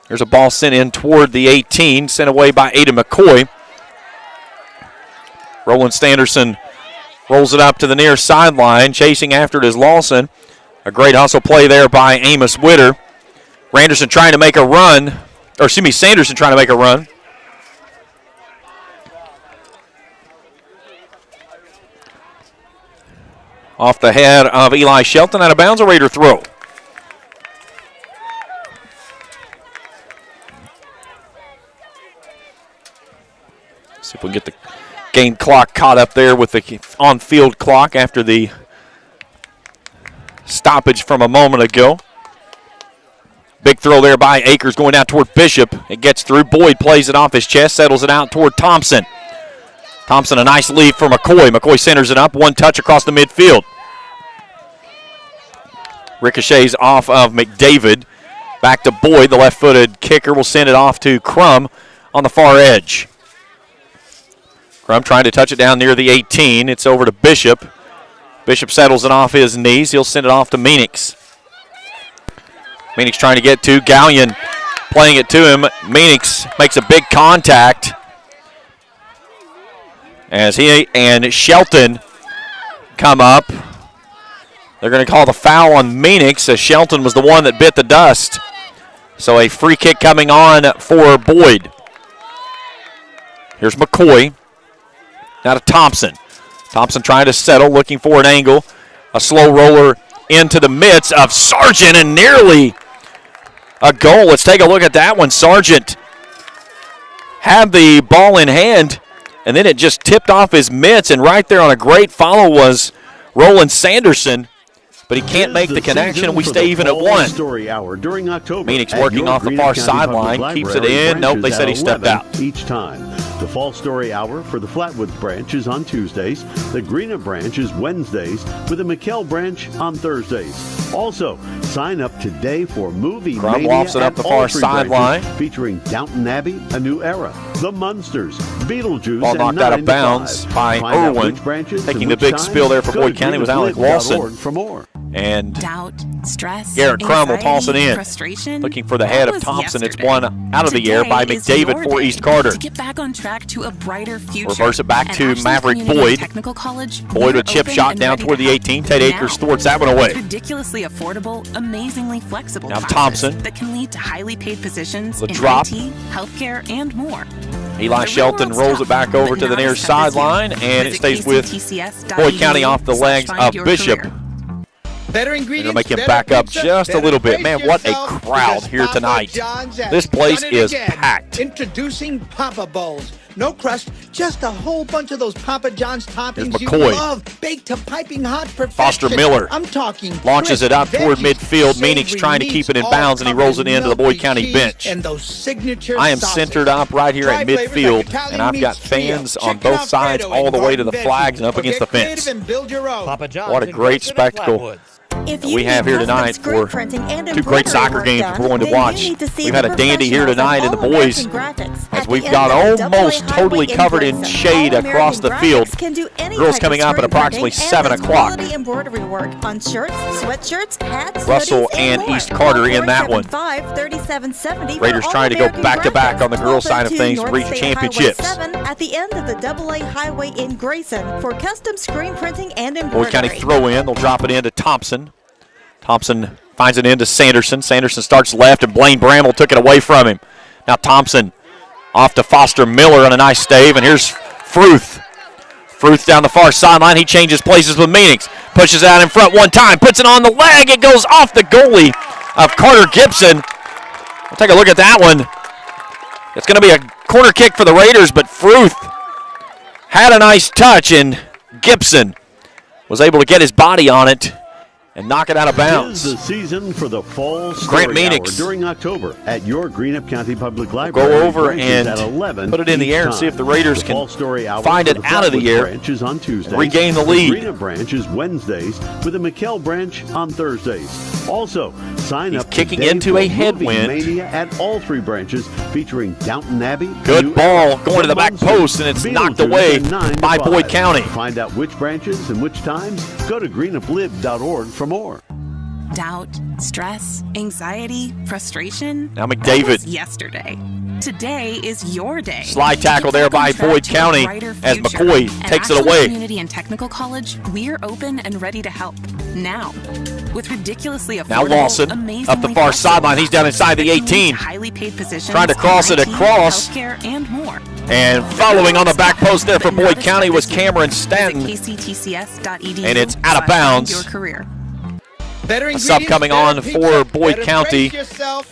There's a ball sent in toward the 18, sent away by Aiden McCoy. Roland Sanderson Rolls it up to the near sideline. Chasing after it is Lawson. A great hustle play there by Amos Witter. Sanderson trying to make a run. Off the head of Eli Shelton, out of bounds, a Raider throw. See if we can get the game clock caught up there with the on-field clock after the stoppage from a moment ago. Big throw there by Akers going out toward Bishop. It gets through. Boyd plays it off his chest, settles it out toward Thompson. Thompson, a nice lead for McCoy. McCoy centers it up, one touch across the midfield. Ricochets off of McDavid. Back to Boyd, the left-footed kicker will send it off to Crum on the far edge. Crum trying to touch it down near the 18. It's over to Bishop. Bishop settles it off his knees. He'll send it off to Meanix. Meanix trying to get to Gallion, playing it to him. Meanix makes a big contact as he and Shelton come up. They're going to call the foul on Meanix as Shelton was the one that bit the dust. So a free kick coming on for Boyd. Here's McCoy. Now to Thompson. Thompson trying to settle, looking for an angle. A slow roller into the midst of Sargent and nearly a goal. Let's take a look at that one. Sargent had the ball in hand, and then it just tipped off his mitts, and right there on a great follow was Roland Sanderson. But he can't make the connection, and we stay even at one. Story hour during October. Meanix working off the far sideline, keeps it in. Nope, they said he stepped out. Each time. The Fall Story Hour for the Flatwoods branch is on Tuesdays. The Greenup branch is Wednesdays, with the McKell branch on Thursdays. Also, sign up today for Movie Crum Mania lofts it up at the all far three sideline. branches, featuring Downton Abbey, A New Era, The Munsters, Beetlejuice, Ball and knocked out 9 of to bounds 5. by Find out Irwin. which branches Taking and the which big times. spill there for Go Boyd to County was Alec Lawson. greenuplib.org for more. And doubt, stress, Garrett Crum will toss it in. frustration. Looking for the head of was Thompson. It's yesterday. one out of the air by Today is McDavid your for day East Carter. To get back on track to a brighter future. Reverse it back At to Ashland Maverick Community Boyd. Technical College, Boyd we're with chip open shot and down ready toward to the help. 18. Ted Now, Akers thwarts that one away. with ridiculously affordable, amazingly flexible Now classes Thompson. that can lead to highly paid positions The in drop. IT, healthcare, and more. Eli The Shelton railroad's rolls tough, it back over but to the not near as tough as you. sideline, and it Visit stays with kctcs.edu Boyd County off the legs find of your Bishop. career. Better They're ingredients, going to make him better back up pizza, just a better little bit. brace Man, what a yourself, crowd because here Papa tonight. John's has This place done it is again. packed. Introducing Papa Bowls. No crust, just a whole bunch of those Papa John's toppings you McCoy. love, baked to piping hot perfection. Foster Miller I'm talking launches it up crisp toward veggies, midfield. savory Meanix trying to keep it in meats, bounds, and he rolls it all-covered into the Boyd melty County cheese, bench. And those signature I am sauces. centered up right here Try at flavors like midfield, Italian and I've got meats trio, fans on chicken both sides Alfredo, all the way to the garden flags and up veggies. against the Get creative fence. and build your own. Papa John's What a in great Grayson and spectacle Flatwoods. If we you have need here custom tonight screen for printing and two great embroidery soccer work games done, we're going to then you watch. need to see We've the had a dandy here professionals tonight, at and the All boys, American Graphics. as At we've the end got of the almost Double A totally Highway covered in Grayson, shade All across the American field. Graphics can do any Girls type coming of up at screen approximately printing 7 and o'clock. quality embroidery work on shirts, sweatshirts, hats, Russell hoodies, and more. East Carter in that one. 475-3770 for Raiders All trying to go American back-to-back on the girls' Graphics. side of Open things to to reach North State championships. Highway 7 at the end of the Double A Highway in Grayson for custom screen printing and embroidery. Boyd County throw in. They'll drop it into Thompson. Thompson finds it into Sanderson. Sanderson starts left, and Blaine Bramble took it away from him. Now Thompson off to Foster Miller on a nice stave, and here's Fruth. Fruth down the far sideline. He changes places with Meanix. Pushes out in front one time. Puts it on the leg. It goes off the goalie of Carter Gibson. We'll take a look at that one. It's going to be a corner kick for the Raiders, but Fruth had a nice touch, and Gibson was able to get his body on it and knock it out of bounds. It is the season for the Fall Grant Story Meanix Hour during October at your Greenup County Public Library. Go over Branches and at 11 put it in the each air and see if the Raiders The can Fall Story Hour find for it out of the Flatwoods air branch is on Tuesdays. regain the lead. Greenup branch is Wednesdays with the McKell branch on Thursdays. Also, sign He's up kicking today into for a Movie headwind. Mania at all three branches featuring Downton Abbey. Good New ball Era, going to the back Munsters, post, and it's knocked Beetlejuice, away and 9 to by 5. Boyd County. Find out which branches and which times. Go to greenuplib.org for more. doubt, stress, anxiety, frustration. Now McDavid. That was yesterday. Today is your day. Slide tackle there by Boyd County as McCoy takes it away. Community and Technical College, we're open and ready to help now. With ridiculously affordable, now Lawson up the far sideline. He's down inside the 18. Highly paid positions, trying to cross it across. Healthcare and more. And following on the back post there for Boyd County was Cameron Stanton. KCTCS.edu and it's out of bounds. Your career. A sub coming on for Boyd County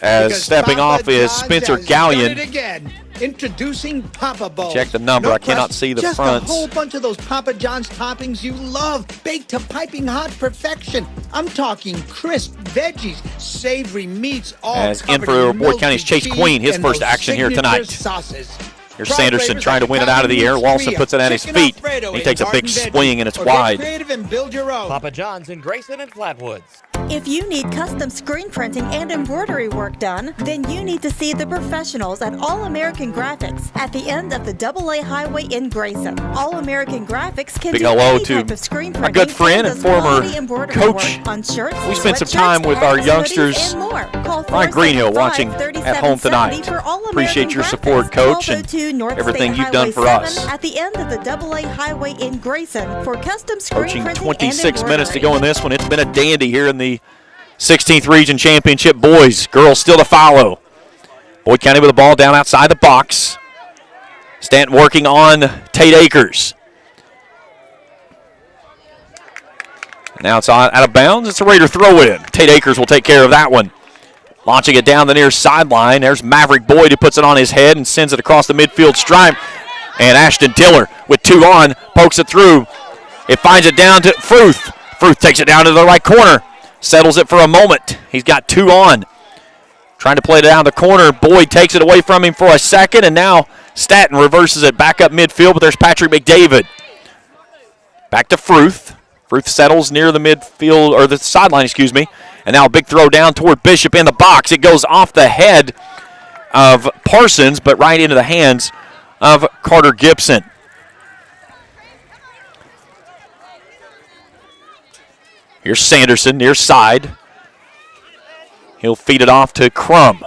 as stepping off is Spencer Gallion. Introducing Papa Bowls. Check the number. No I cannot crust, see the just fronts. a whole bunch of those Papa John's toppings you love, baked to piping hot perfection. I'm talking crisp veggies, savory meats, all as in covered for in Boyd County's Chase cheese Queen, his and first those action here tonight. Sauces. Here's Sanderson trying to win it out of the air. Lawson puts it at his feet. He takes a big swing and it's wide. And build your own. Papa John's in Grayson and Flatwoods. If you need custom screen printing and embroidery work done, then you need to see the professionals at All American Graphics at the end of the AA Highway in Grayson. All American Graphics can big do hello any to type of screen my printing good friend and former coach. On shirts, we spent some sweatshirts, time with our hats, youngsters. hoodies, and more. Call Ryan Greenhill watching at home tonight. for All Appreciate your American support, Graphics. Coach, Also and to North everything State you've done Highway for 7 us. At the end of the AA Highway in Grayson for custom screen Approaching printing 26 and minutes to embroidery. go in this one. It's been a dandy here in the 16th Region Championship. Boys, girls still to follow. Boyd County with the ball down outside the box. Stanton working on Tate Akers. Now it's out of bounds. It's a Raider throw-in. Tate Akers will take care of that one. Launching it down the near sideline. There's Maverick Boyd who puts it on his head and sends it across the midfield stripe. And Ashton Tiller with two on, pokes it through. It finds it down to Fruth. Fruth takes it down to the right corner. Settles it for a moment. He's got two on. Trying to play it down the corner. Boyd takes it away from him for a second, and now Stanton reverses it back up midfield, but there's Patrick McDavid. Back to Fruth. Fruth settles near the midfield, or the sideline, excuse me. And now a big throw down toward Bishop in the box. It goes off the head of Parsons, but right into the hands of Carter Gibson. Here's Sanderson near side. He'll feed it off to Crum.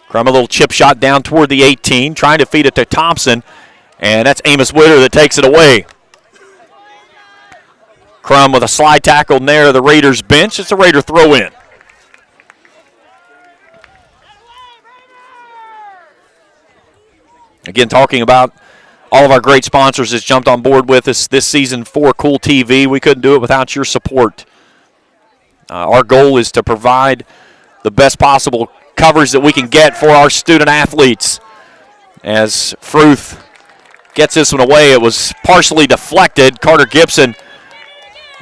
Crum a little chip shot down toward the 18, trying to feed it to Thompson. And that's Amos Witter that takes it away. Crum with a slide tackle near the Raiders bench. It's a Raider throw-in. Again, talking about all of our great sponsors that's jumped on board with us this season for Cool TV. We couldn't do it without your support. Our goal is to provide the best possible coverage that we can get for our student athletes. As Fruth gets this one away, it was partially deflected. Carter Gibson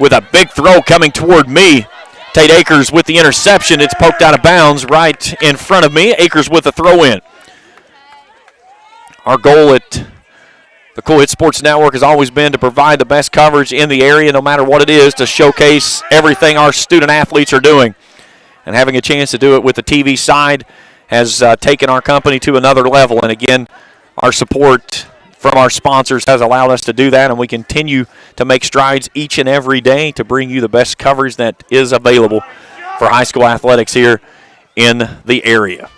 with a big throw coming toward me. Tate Akers with the interception. It's poked out of bounds right in front of me. Akers with the throw-in. Our goal at the Cool Hit Sports Network has always been to provide the best coverage in the area, no matter what it is, to showcase everything our student athletes are doing. And having a chance to do it with the TV side has taken our company to another level. And again, our support from our sponsors has allowed us to do that, and we continue to make strides each and every day to bring you the best coverage that is available for high school athletics here in the area.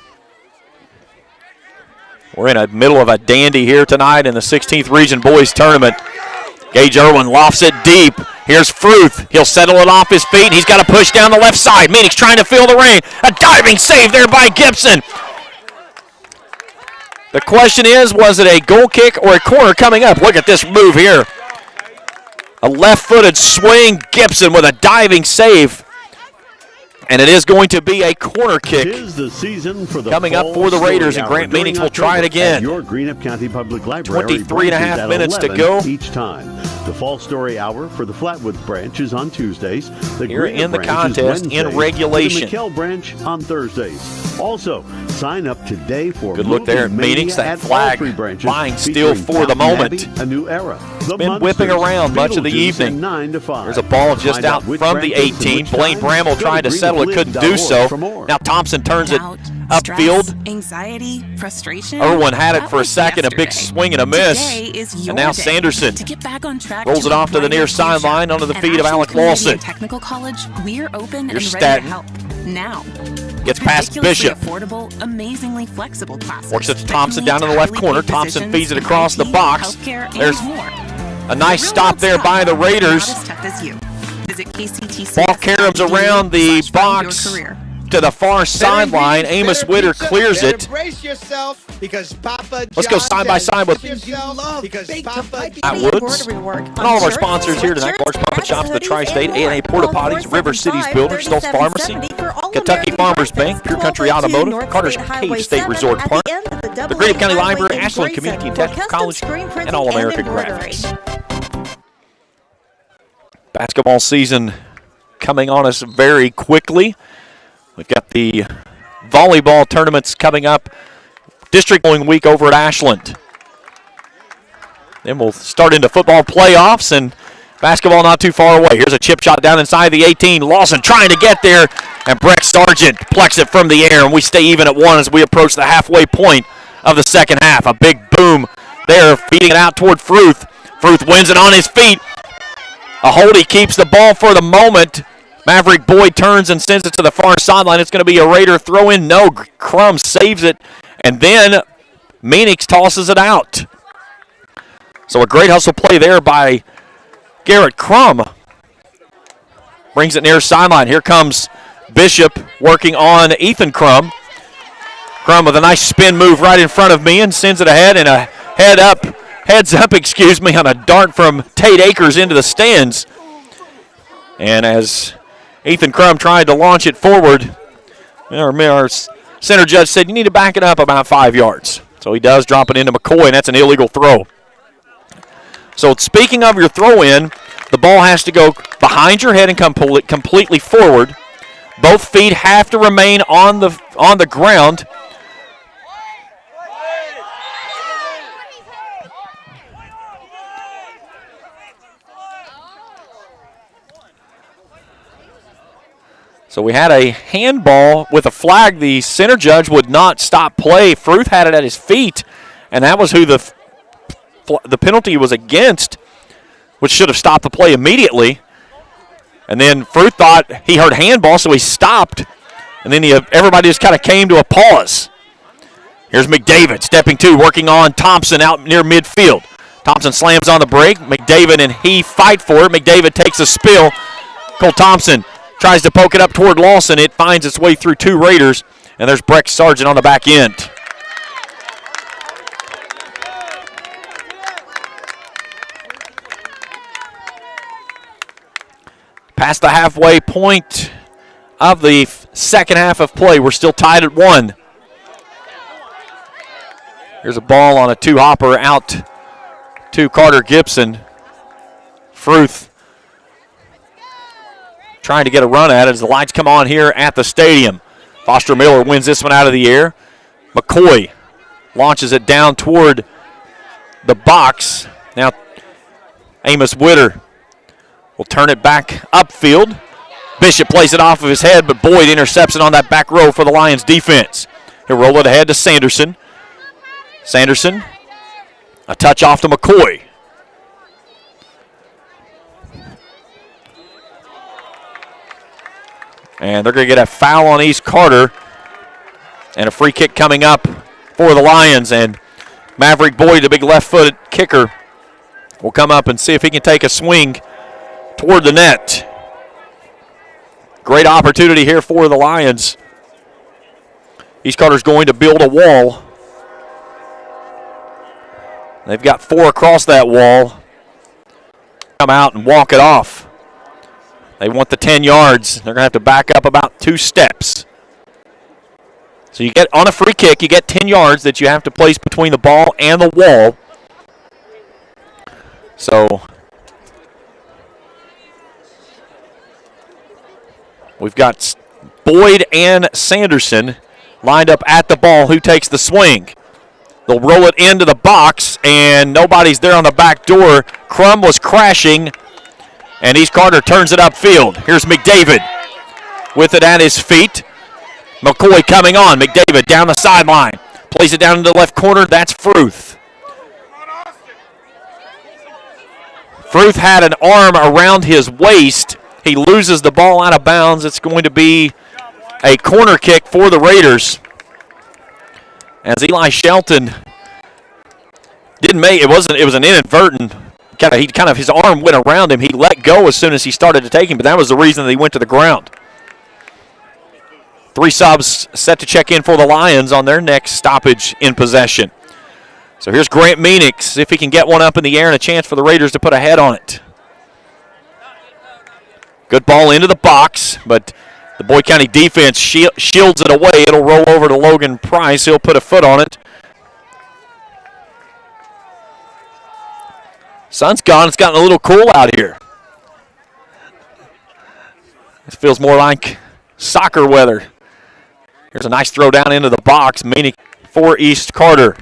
We're in the middle of a dandy here tonight in the 16th Region Boys Tournament. Gage Irwin lofts it deep. Here's Fruth. He'll settle it off his feet. He's got to push down the left side. Meaning's trying to fill the rain. A diving save there by Gibson. The question is, was it a goal kick or a corner coming up? Look at this move here. A left-footed swing. Gibson with a diving save. And it is going to be a corner kick the season for the coming up for the Raiders, and Grant Meanings will try it again. Your Greenup County Public Library. 23 and a half minutes to go. Each time. The Fall Story Hour for the Flatwoods branch is on Tuesdays. The Here Greenup in the branch is contest in Wednesdays, regulation. The McKell branch on Thursdays. Also, sign up today for good look there at Meanings. That flag flying still for the moment. A new era. It's been whipping around much of the evening. 9 to 5. There's a ball just out from the 18. Blaine Bramall tried to settle it, couldn't do so. Now Thompson turns it upfield. Anxiety, frustration. Irwin had it for a second, a big swing and a miss. And now Sanderson rolls it off to the near sideline onto the feet of Alec Lawson. Technical College, we're open Here's and ready to Staton. help. Now. Gets past Ridiculously Bishop. affordable, amazingly flexible classes. Works it to that Thompson can down in lead the left to corner. highly paid Thompson positions feeds it in across the IT, box. healthcare, and There's more. a nice The real stop world's there tough, by the but Raiders. not as tough as you. Visit KCTC. Ball caroms around the box to the far sideline. Amos Witter clears it. Brace yourself because Papa Let's go side by side with Matt Woods and all of our sponsors here tonight. Large Puppet Shops, the Tri-State, A&A Porta Potties, River Cities Builders, Stoltz Pharmacy, Kentucky Farmers Bank, Pure Country Automotive, Carter's Cave State Resort Park, the Greenup County Library, Ashland Community and Technical College, and All American Graphics. Basketball season coming on us very quickly. We've got the volleyball tournaments coming up. District going week over at Ashland. Then we'll start into football playoffs and basketball not too far away. Here's a chip shot down inside the 18. Lawson trying to get there, and Brett Sargent plucks it from the air, and we stay even at 1 as we approach the halfway point of the second half. A big boom there, feeding it out toward Fruth. Fruth wins it on his feet. A hold, he keeps the ball for the moment. Maverick Boyd turns and sends it to the far sideline. It's going to be a Raider throw in. No, Crum saves it, and then Meanix tosses it out. So a great hustle play there by Garrett Crum. Brings it near sideline. Here comes Bishop working on Ethan Crum. Crum with a nice spin move right in front of me and sends it ahead, and a heads up, on a dart from Tate Akers into the stands. And as Ethan Crum tried to launch it forward, our center judge said you need to back it up about 5 yards. So he does, drop it into McCoy, and that's an illegal throw. So speaking of your throw-in, the ball has to go behind your head and come pull it completely forward. Both feet have to remain on the ground. So we had a handball with a flag. The center judge would not stop play. Fruth had it at his feet, and that was who the penalty was against, which should have stopped the play immediately. And then Fruth thought he heard handball, so he stopped, and then everybody just kind of came to a pause. Here's McDavid stepping to, working on Thompson out near midfield. Thompson slams on the break. McDavid and he fight for it. McDavid takes a spill. Cole Thompson tries to poke it up toward Lawson. It finds its way through 2 Raiders, and there's Breck Sargent on the back end. Past the halfway point of the second half of play, we're still tied at 1. Here's a ball on a 2-hopper out to Carter Gibson. Fruth trying to get a run at it as the lights come on here at the stadium. Foster Miller wins this one out of the air. McCoy launches it down toward the box. Now Amos Witter will turn it back upfield. Bishop plays it off of his head, but Boyd intercepts it on that back row for the Lions defense. He'll roll it ahead to Sanderson. Sanderson, a touch off to McCoy. And they're going to get a foul on East Carter. And a free kick coming up for the Lions. And Maverick Boyd, the big left-footed kicker, will come up and see if he can take a swing toward the net. Great opportunity here for the Lions. East Carter's going to build a wall. They've got 4 across that wall. Come out and walk it off. They want the 10 yards. They're going to have to back up about 2 steps. So you get on a free kick, you get 10 yards that you have to place between the ball and the wall. So we've got Boyd and Sanderson lined up at the ball. Who takes the swing? They'll roll it into the box, and nobody's there on the back door. Crum was crashing, and East Carter turns it upfield. Here's McDavid with it at his feet. McCoy coming on. McDavid down the sideline. Plays it down into the left corner. That's Fruth. Fruth had an arm around his waist. He loses the ball out of bounds. It's going to be a corner kick for the Raiders. As Eli Shelton didn't make it, was an inadvertent his arm went around him. He let go as soon as he started to take him, but that was the reason that he went to the ground. 3 subs set to check in for the Lions on their next stoppage in possession. So here's Grant Meenick, see if he can get one up in the air and a chance for the Raiders to put a head on it. Good ball into the box, but the Boyd County defense shields it away. It'll roll over to Logan Price. He'll put a foot on it. Sun's gone. It's gotten a little cool out here. This feels more like soccer weather. Here's a nice throw down into the box. Meenick for East Carter.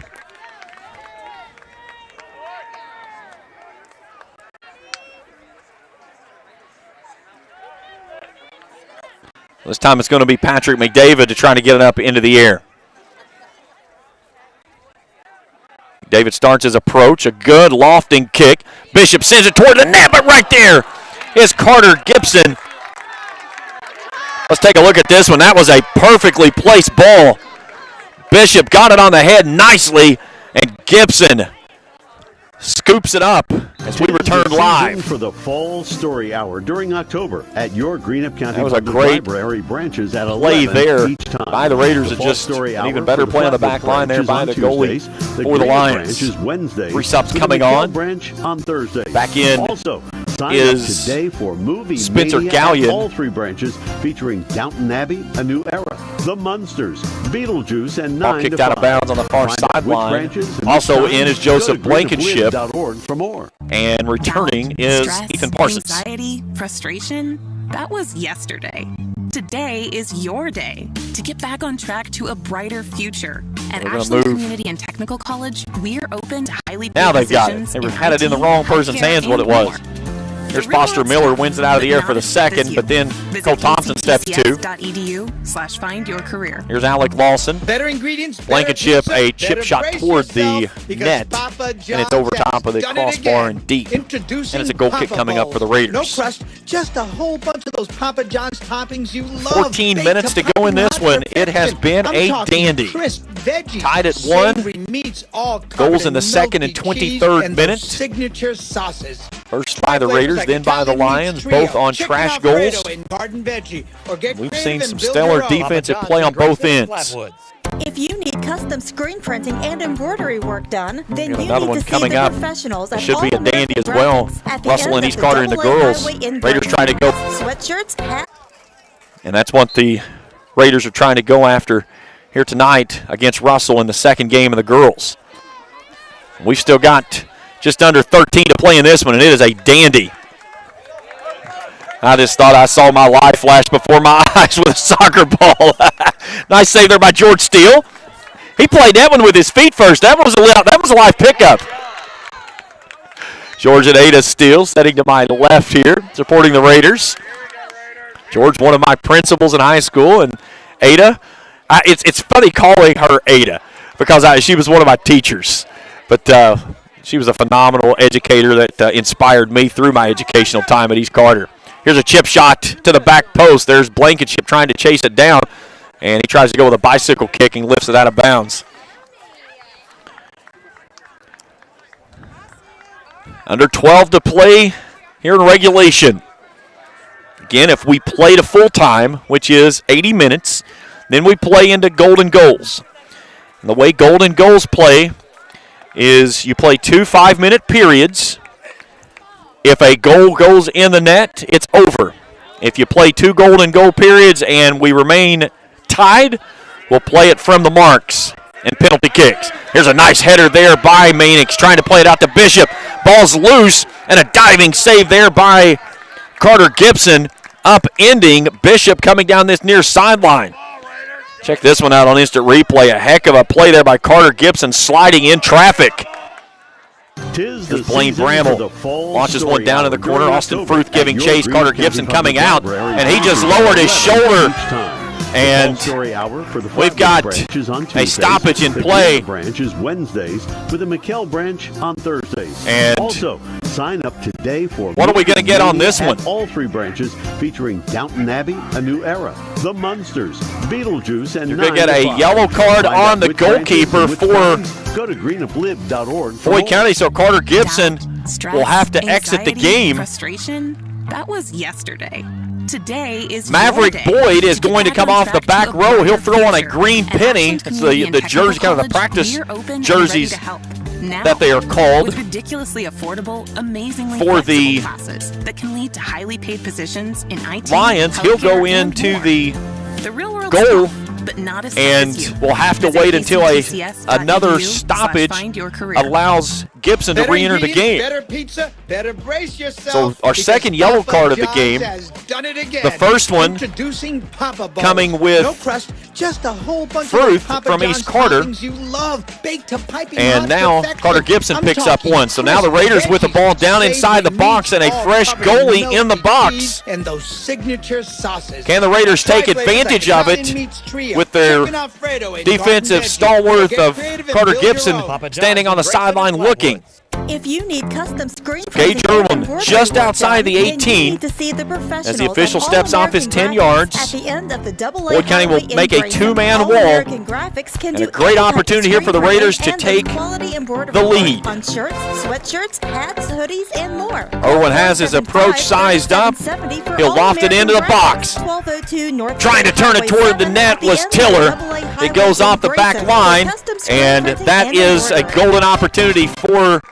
This time it's going to be Patrick McDavid to try to get it up into the air. David starts his approach, a good lofting kick. Bishop sends it toward the net, but right there is Carter Gibson. Let's take a look at this one. That was a perfectly placed ball. Bishop got it on the head nicely, and Gibson scoops it up as we return live for the Fall Story Hour during October at your Greenup County that was a great Library branches at play 11 there each time. by the Raiders. It just an even better play on the back line there by the goalie for the Lions. Branch is Wednesday. 3 subs coming on. Branch on Thursday. Back in also sign is up today for Movie Spencer Mania Gallion. at all 3 branches featuring Downton Abbey, A New Era, The Munsters, Beetlejuice, and 9 Ball kicked out of bounds on the far sideline. Also in is Joseph Blankenship. For more. And returning is stress, Ethan Parsons. Anxiety, frustration, that was yesterday. Today is your day to get back on track to a brighter future. At Ashland Community and Technical College, we're open to highly paid Now they've got it. positions They in had it in the IT, wrong person's healthcare, hands what it and was. more. Here's Foster Miller, wins it out of the air for the second, but then Cole Thompson steps to. Edu/find your career. Here's Alec Lawson. Better ingredients, better Blankenship, pizza, a chip better shot brace toward the yourself, because net, Papa and it's John's over has top of the done it crossbar again. and deep. Introducing And it's a goal kick Papa coming up for the Bowls. Raiders. No crust, just a whole bunch of those Papa John's toppings you love. 14 minutes to go in this one. It has been a dandy. Crisp veggies, Tied at 1. savory meats, all Goals in the second and 23rd minute. Signature sauces. First by the Raiders, then by the Lions, both on trash goals. We've seen some stellar defensive play on both ends. If you need custom screen printing and embroidery work done, then you Another need one to see coming the up. professionals at Should be a All American dandy as well. Graphics at the Russell end and of East the Carter and the AA girls. Highway in Raiders Grayson. trying to go. Sweatshirts, hats. And that's what the Raiders are trying to go after here tonight against Russell in the second game of the girls. We've still got just under 13 to play in this one, and it is a dandy. I just thought I saw my life flash before my eyes with a soccer ball. Nice save there by George Steele. He played that one with his feet first. That was a live pickup. George and Ada Steele sitting to my left here, supporting the Raiders. George, one of my principals in high school, and Ada, it's funny calling her Ada because she was one of my teachers. But she was a phenomenal educator that inspired me through my educational time at East Carter. Here's a chip shot to the back post. There's Blankenship trying to chase it down, and he tries to go with a bicycle kick and lifts it out of bounds. Under 12 to play here in regulation. Again, if we play to full time, which is 80 minutes, then we play into golden goals. And the way golden goals play is you play 2 5-minute periods. If a goal goes in the net, it's over. If you play 2 golden goal periods and we remain tied, we'll play it from the marks and penalty kicks. Here's a nice header there by Manix, trying to play it out to Bishop. Ball's loose, and a diving save there by Carter Gibson, upending Bishop coming down this near sideline. Check this one out on instant replay. A heck of a play there by Carter Gibson, sliding in traffic. Here's Blaine Bramble launches one down in the corner. Austin Fruth giving chase. Carter Gibson coming out, and he just lowered his shoulder. And we've got a stoppage in play. Branch is Wednesdays with a McKell branch on Thursdays. And also, sign up today for what are we going to get on this one? All 3 branches featuring Downton Abbey, A New Era, The Munsters, Beetlejuice, and you're going to get a yellow card on the goalkeeper for go to greenuplib.org. Boyd County, so Carter Gibson will have to exit the game. Frustration, that was yesterday. Today is Maverick Boyd is going to come off the back row. He'll throw on a green penny. It's the jersey, kind of the practice jerseys that they are called. With ridiculously affordable, amazingly for the classes that can lead to highly paid positions in IT. Lions, he'll go into the real world goal. Stuff, but not as and we'll have to wait until another stoppage allows Gibson to re-enter the game. Better pizza, better brace yourself. So our second yellow card of the game, the first one coming with no crust, just a whole bunch Fruth of from East Carter. You love, baked to piping and now Carter Gibson picks up one. So now the Raiders with the ball down inside the box and a fresh goalie in the box. And those signature sauces. Can the Raiders take advantage of it with their defensive stalwart of Carter Gibson standing on the sideline looking? If you need custom screen Gage Irwin just outside the 18 as the official steps off his 10 yards. At the end of the Boyd County will make a 2-man wall, and a great opportunity here for the Raiders to take the lead. On shirts, sweatshirts, hats, hoodies, and more. Irwin has his approach sized up. He'll loft it into the box. Trying to turn it toward the net was Tiller. It goes off the back line, and that is a golden opportunity for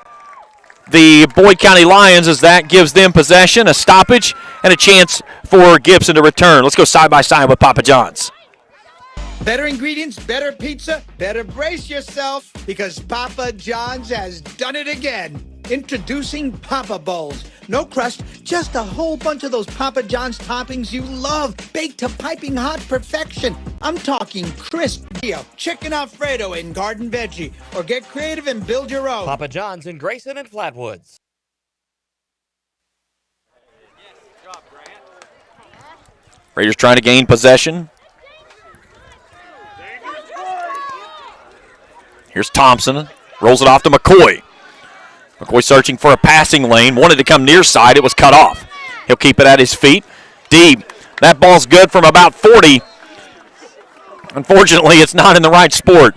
the Boyd County Lions, as that gives them possession, a stoppage, and a chance for Gibson to return. Let's go side by side with Papa John's. Better ingredients, better pizza, better brace yourself, because Papa John's has done it again. Introducing Papa Bowls. No crust, just a whole bunch of those Papa John's toppings you love, baked to piping hot perfection. I'm talking crisp chicken Alfredo and garden veggie, or get creative and build your own. Papa John's in Grayson and Flatwoods. Raiders trying to gain possession. Here's Thompson, rolls it off to McCoy. McCoy searching for a passing lane, wanted to come near side, it was cut off. He'll keep it at his feet. Deep, that ball's good from about 40. Unfortunately, it's not in the right sport.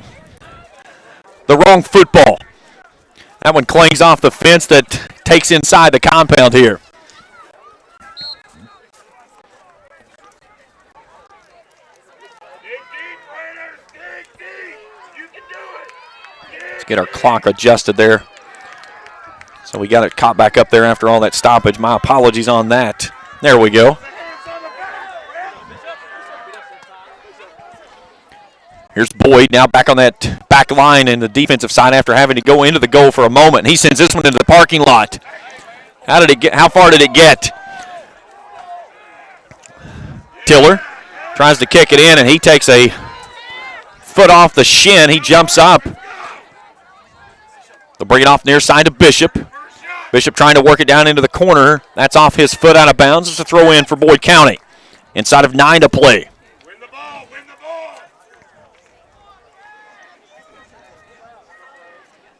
The wrong football. That one clangs off the fence that takes inside the compound here. Let's get our clock adjusted there. So we got it caught back up there after all that stoppage. My apologies on that. There we go. Here's Boyd now back on that back line in the defensive side after having to go into the goal for a moment. He sends this one into the parking lot. How did it get? How far did it get? Tiller tries to kick it in, and he takes a foot off the shin. He jumps up. They'll bring it off near side to Bishop. Bishop trying to work it down into the corner. That's off his foot out of bounds. It's a throw in for Boyd County. Inside of 9 to play.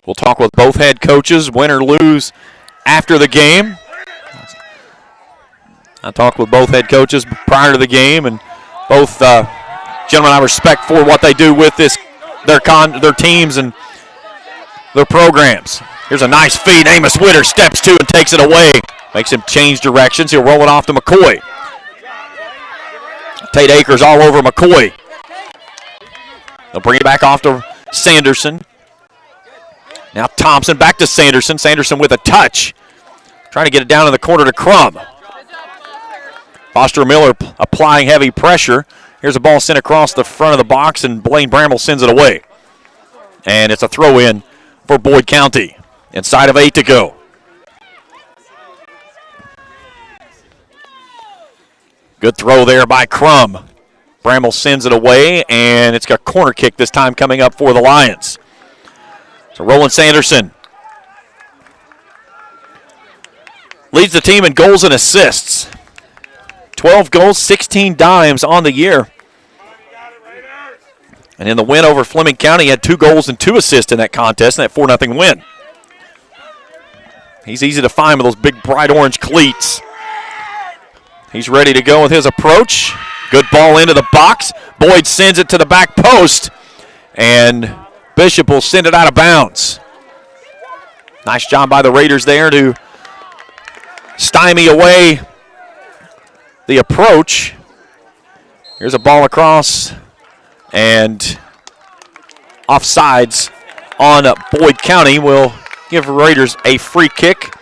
We'll talk with both head coaches, win or lose, after the game. I talked with both head coaches prior to the game, and both gentlemen I respect for what they do with their teams and their programs. Here's a nice feed. Amos Witter steps to and takes it away. Makes him change directions. He'll roll it off to McCoy. Tate Akers all over McCoy. They'll bring it back off to Sanderson. Now Thompson back to Sanderson. Sanderson with a touch. Trying to get it down in the corner to Crum. Foster Miller applying heavy pressure. Here's a ball sent across the front of the box, and Blaine Bramble sends it away. And it's a throw-in for Boyd County. Inside of 8 to go. Good throw there by Crum. Bramble sends it away, and it's got a corner kick this time coming up for the Lions. So Roland Sanderson leads the team in goals and assists. 12 goals, 16 dimes on the year. And in the win over Fleming County, he had 2 goals and 2 assists in that contest in that 4-0 win. He's easy to find with those big bright orange cleats. He's ready to go with his approach. Good ball into the box. Boyd sends it to the back post, and Bishop will send it out of bounds. Nice job by the Raiders there to stymie away the approach. Here's a ball across, and offsides on Boyd County will give Raiders a free kick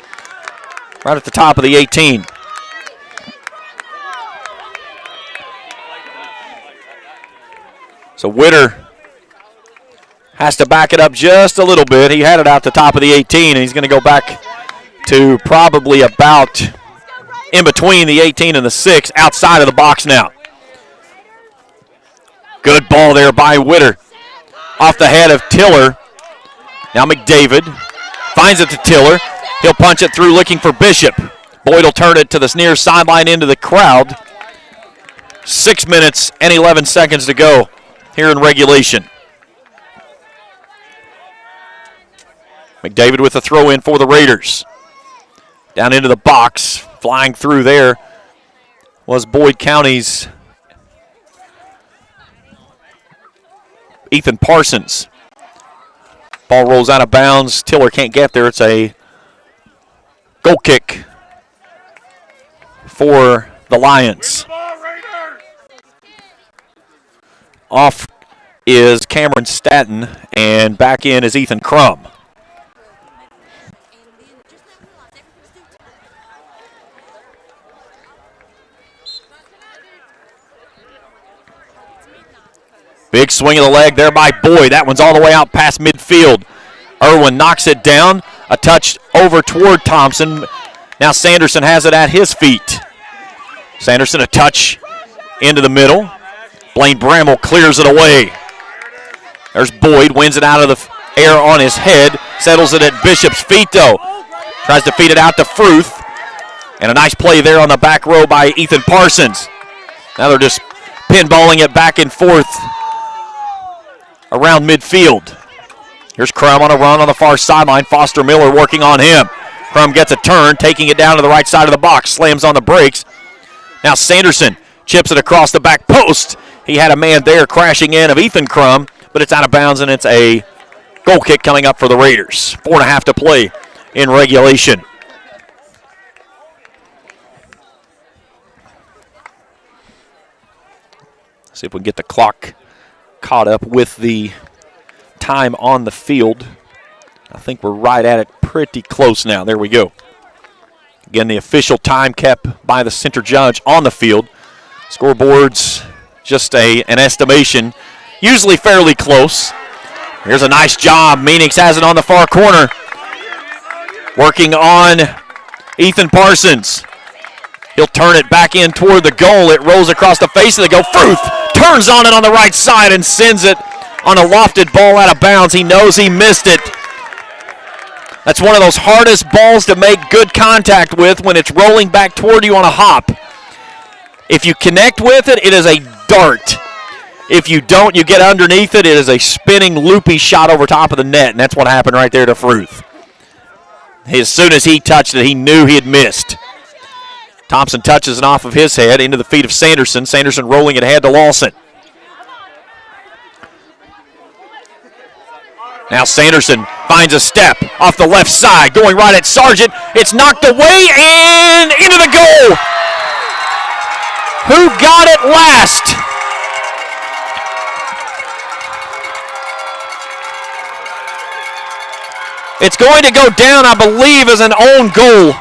right at the top of the 18. So Witter has to back it up just a little bit. He had it out the top of the 18, and he's going to go back to probably about in between the 18 and the 6, outside of the box now. Good ball there by Witter. Off the head of Tiller. Now McDavid finds it to Tiller. He'll punch it through looking for Bishop. Boyd will turn it to the near sideline into the crowd. 6 minutes and 11 seconds to go here in regulation. McDavid with the throw in for the Raiders. Down into the box, flying through there was Boyd County's Ethan Parsons. Ball rolls out of bounds. Tiller can't get there. It's a goal kick for the Lions. Off is Cameron Staton, and back in is Ethan Crum. Big swing of the leg there by Boyd. That one's all the way out past midfield. Irwin knocks it down. A touch over toward Thompson. Now Sanderson has it at his feet. Sanderson a touch into the middle. Blaine Bramble clears it away. There's Boyd, wins it out of the air on his head. Settles it at Bishop's feet though. Tries to feed it out to Fruth. And a nice play there on the back row by Ethan Parsons. Now they're just pinballing it back and forth around midfield. Here's Crum on a run on the far sideline. Foster Miller working on him. Crum gets a turn, taking it down to the right side of the box. Slams on the brakes. Now Sanderson chips it across the back post. He had a man there crashing in of Ethan Crum, but it's out of bounds, and it's a goal kick coming up for the Raiders. 4.5 to play in regulation. See if we can get the clock caught up with the time on the field. I think we're right at it, pretty close now. There we go. Again, the official time kept by the center judge on the field. Scoreboard's just an estimation, usually fairly close. Here's a nice job. Meanix has it on the far corner. Working on Ethan Parsons. He'll turn it back in toward the goal. It rolls across the face of the goal. Fruth turns on it on the right side and sends it on a lofted ball out of bounds. He knows he missed it. That's one of those hardest balls to make good contact with when it's rolling back toward you on a hop. If you connect with it, it is a dart. If you don't, you get underneath it. It is a spinning, loopy shot over top of the net, and that's what happened right there to Fruth. As soon as he touched it, he knew he had missed. Thompson touches it off of his head into the feet of Sanderson. Sanderson rolling it ahead to Lawson. Now Sanderson finds a step off the left side, going right at Sargent. It's knocked away and into the goal. Who got it last? It's going to go down, I believe, as an own goal.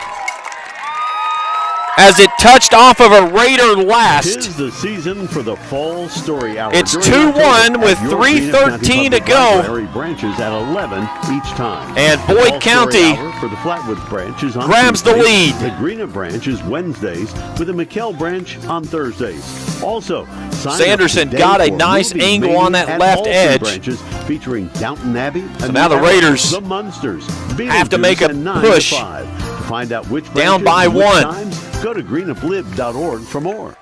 as it touched off of a Raider last. Tis the season for the Fall Story Hour. It's 2-1 with 3:13 to go. Branches at 11 each time. And Boyd County for the Flatwoods branch is on grabs the lead. The Greenup branch is Wednesdays with the McKell branch on Thursdays. Also, Sanderson got a nice angle on that left edge. Branches featuring Downton Abbey. So now the Raiders the Munsters have to make a push. To find out which down by one. Times, go to greenuplib.org for more.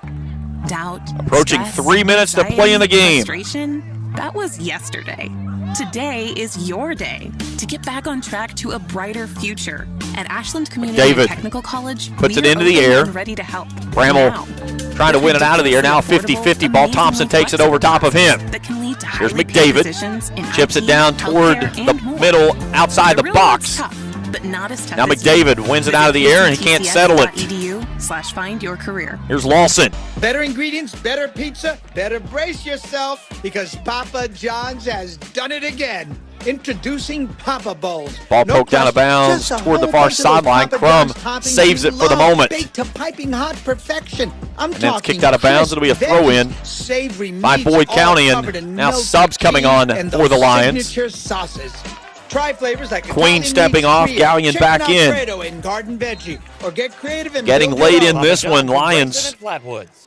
Doubt. Approaching stress, 3 minutes to play in the game. Frustration, that was yesterday. Today is your day to get back on track to a brighter future. At Ashland Community and Technical College, puts it into the air. Ready to help. Bramall trying to win it out of the air. Now 50-50 ball. Thompson takes it over top of him. Here's McDavid. Chips it down toward the middle outside the box. But not as tough now McDavid wins it out of the air, and he can't settle it. /find your career. Here's Lawson. Better ingredients, better pizza, better brace yourself because Papa John's has done it again. Introducing Papa Bowls. Ball poked out of bounds toward the far sideline. Crum saves it for the moment. Baked to piping hot perfection. And then it's kicked out of bounds. It'll be a throw-in by Boyd County, and now subs coming on for the Lions. Signature sauces. Try flavors like Queen stepping off, Gallion back in. And garden veggie, or get creative and getting late in this one. Lions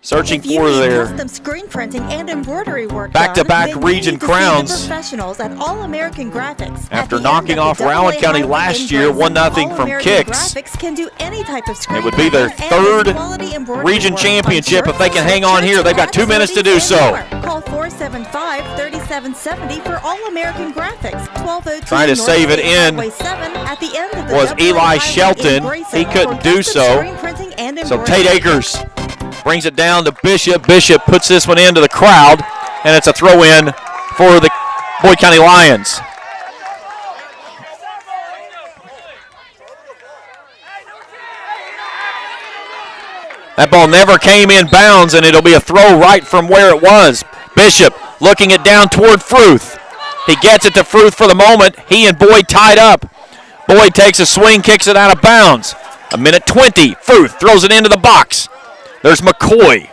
searching for their custom screen printing and embroidery work back-to-back region crowns. Professionals at All American Graphics. After knocking off Rowan County last year, 1-0 from kicks. Can do any type of screen it would be their third region championship if they can hang on here. They've got 2 minutes to do so. Call 475-3770 for All American Graphics. 1202 Trying to save it in was Eli Shelton. He couldn't do so. So Tate Akers brings it down to Bishop. Bishop puts this one into the crowd, and it's a throw-in for the Boyd County Lions. That ball never came in bounds, and it'll be a throw right from where it was. Bishop looking it down toward Fruth. He gets it to Fruth for the moment. He and Boyd tied up. Boyd takes a swing, kicks it out of bounds. 1:20. Fruth throws it into the box. There's McCoy.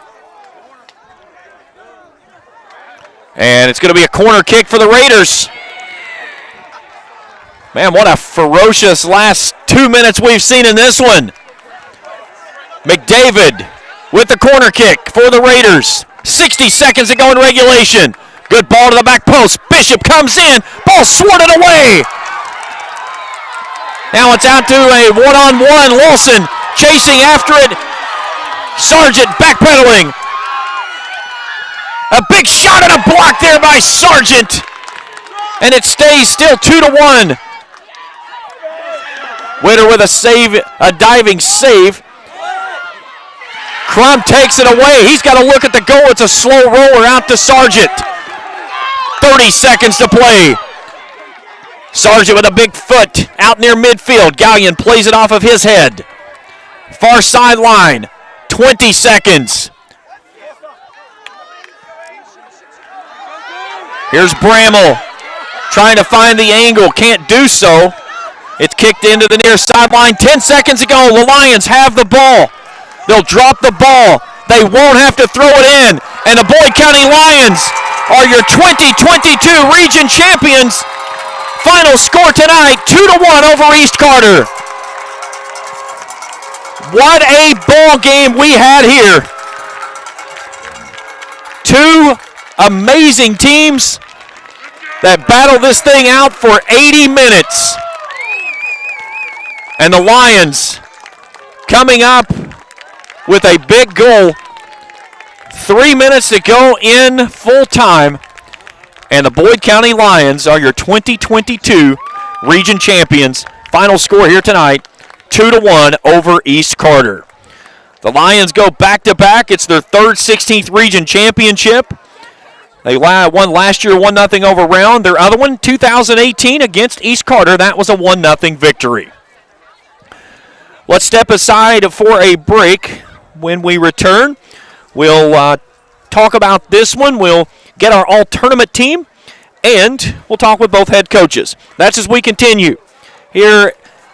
And it's going to be a corner kick for the Raiders. Man, what a ferocious last 2 minutes we've seen in this one. McDavid with the corner kick for the Raiders. 60 seconds to go in regulation. Good ball to the back post. Bishop comes in. Ball swatted away. Now it's out to a one-on-one. Lawson chasing after it. Sargent backpedaling. A big shot and a block there by Sargent. And it stays still 2-1. Witter with a save, a diving save. Crum takes it away. He's got to look at the goal. It's a slow roller out to Sargent. 30 seconds to play. Sargent with a big foot out near midfield. Gallion plays it off of his head. Far sideline. 20 seconds. Here's Bramall trying to find the angle. Can't do so. It's kicked into the near sideline. 10 seconds to go. The Lions have the ball. They'll drop the ball. They won't have to throw it in. And the Boyd County Lions are your 2022 region champions. Final score tonight, 2-1 over East Carter. What a ball game we had here. Two amazing teams that battle this thing out for 80 minutes. And the Lions coming up with a big goal. 3 minutes to go in full time. And the Boyd County Lions are your 2022 region champions. Final score here tonight, 2-1 over East Carter. The Lions go back-to-back. It's their third 16th region championship. They won last year 1-0 over Round. Their other one, 2018 against East Carter. That was a 1-0 victory. Let's step aside for a break. When we return, we'll talk about this one. We'll get our all-tournament team, and we'll talk with both head coaches. That's as we continue here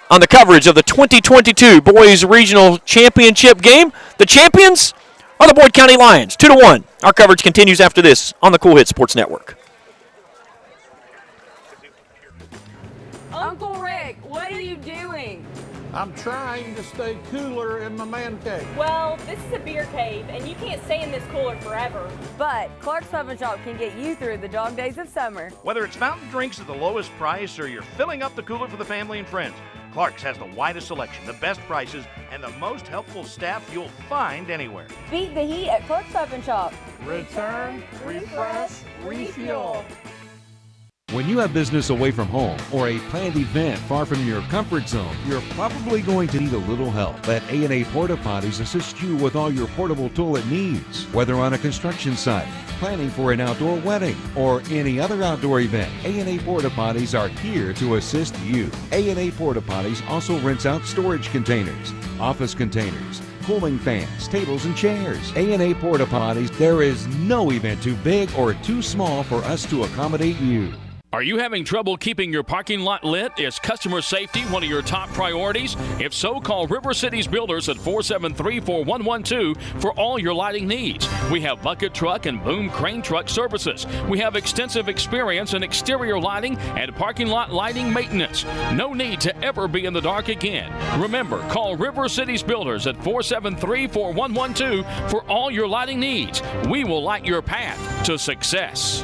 on the coverage of the 2022 Boys Regional Championship game. The champions are the Boyd County Lions, 2-1. Our coverage continues after this on the Cool Hit Sports Network. Uncle Rick, what are you doing? I'm trying to stay cooler in my man cave. Well, this is a beer cave, and you can't stay in this cooler forever. But Clark's Pub and Shop can get you through the dog days of summer. Whether it's fountain drinks at the lowest price or you're filling up the cooler for the family and friends, Clark's has the widest selection, the best prices, and the most helpful staff you'll find anywhere. Beat the heat at Clark's Pub and Shop. Return, refresh, refuel. When you have business away from home or a planned event far from your comfort zone, you're probably going to need a little help. Let A&A Porta Potties assist you with all your portable toilet needs. Whether on a construction site, planning for an outdoor wedding, or any other outdoor event, A&A Porta Potties are here to assist you. A&A Porta Potties also rents out storage containers, office containers, cooling fans, tables, and chairs. A&A Porta Potties, there is no event too big or too small for us to accommodate you. Are you having trouble keeping your parking lot lit? Is customer safety one of your top priorities? If so, call River Cities Builders at 473-4112 for all your lighting needs. We have bucket truck and boom crane truck services. We have extensive experience in exterior lighting and parking lot lighting maintenance. No need to ever be in the dark again. Remember, call River Cities Builders at 473-4112 for all your lighting needs. We will light your path to success.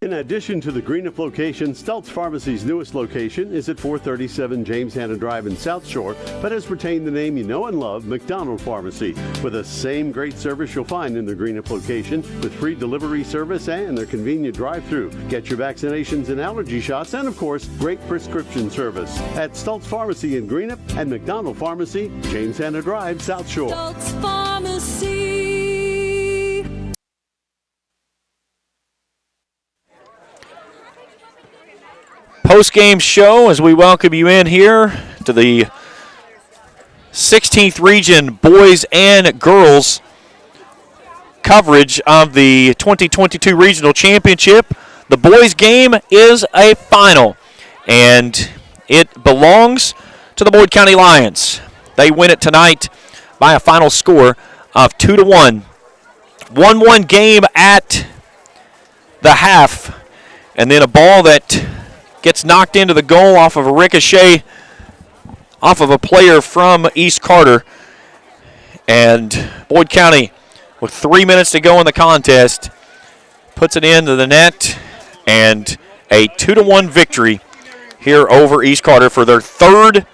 In addition to the Greenup location, Stelz Pharmacy's newest location is at 437 James Hanna Drive in South Shore, but has retained the name you know and love, McDonald Pharmacy, with the same great service you'll find in the Greenup location, with free delivery service and their convenient drive-through. Get your vaccinations and allergy shots, and of course, great prescription service at Stelz Pharmacy in Greenup and McDonald Pharmacy, James Hanna Drive, South Shore. Stelz Pharmacy. Post-game show as we welcome you in here to the 16th Region Boys and Girls coverage of the 2022 Regional Championship. The boys game is a final, and it belongs to the Boyd County Lions. They win it tonight by a final score of 2-1. 1-1 game at the half, and then a ball that gets knocked into the goal off of a ricochet off of a player from East Carter. And Boyd County, with 3 minutes to go in the contest, puts it into the net, and a 2-1 victory here over East Carter for their third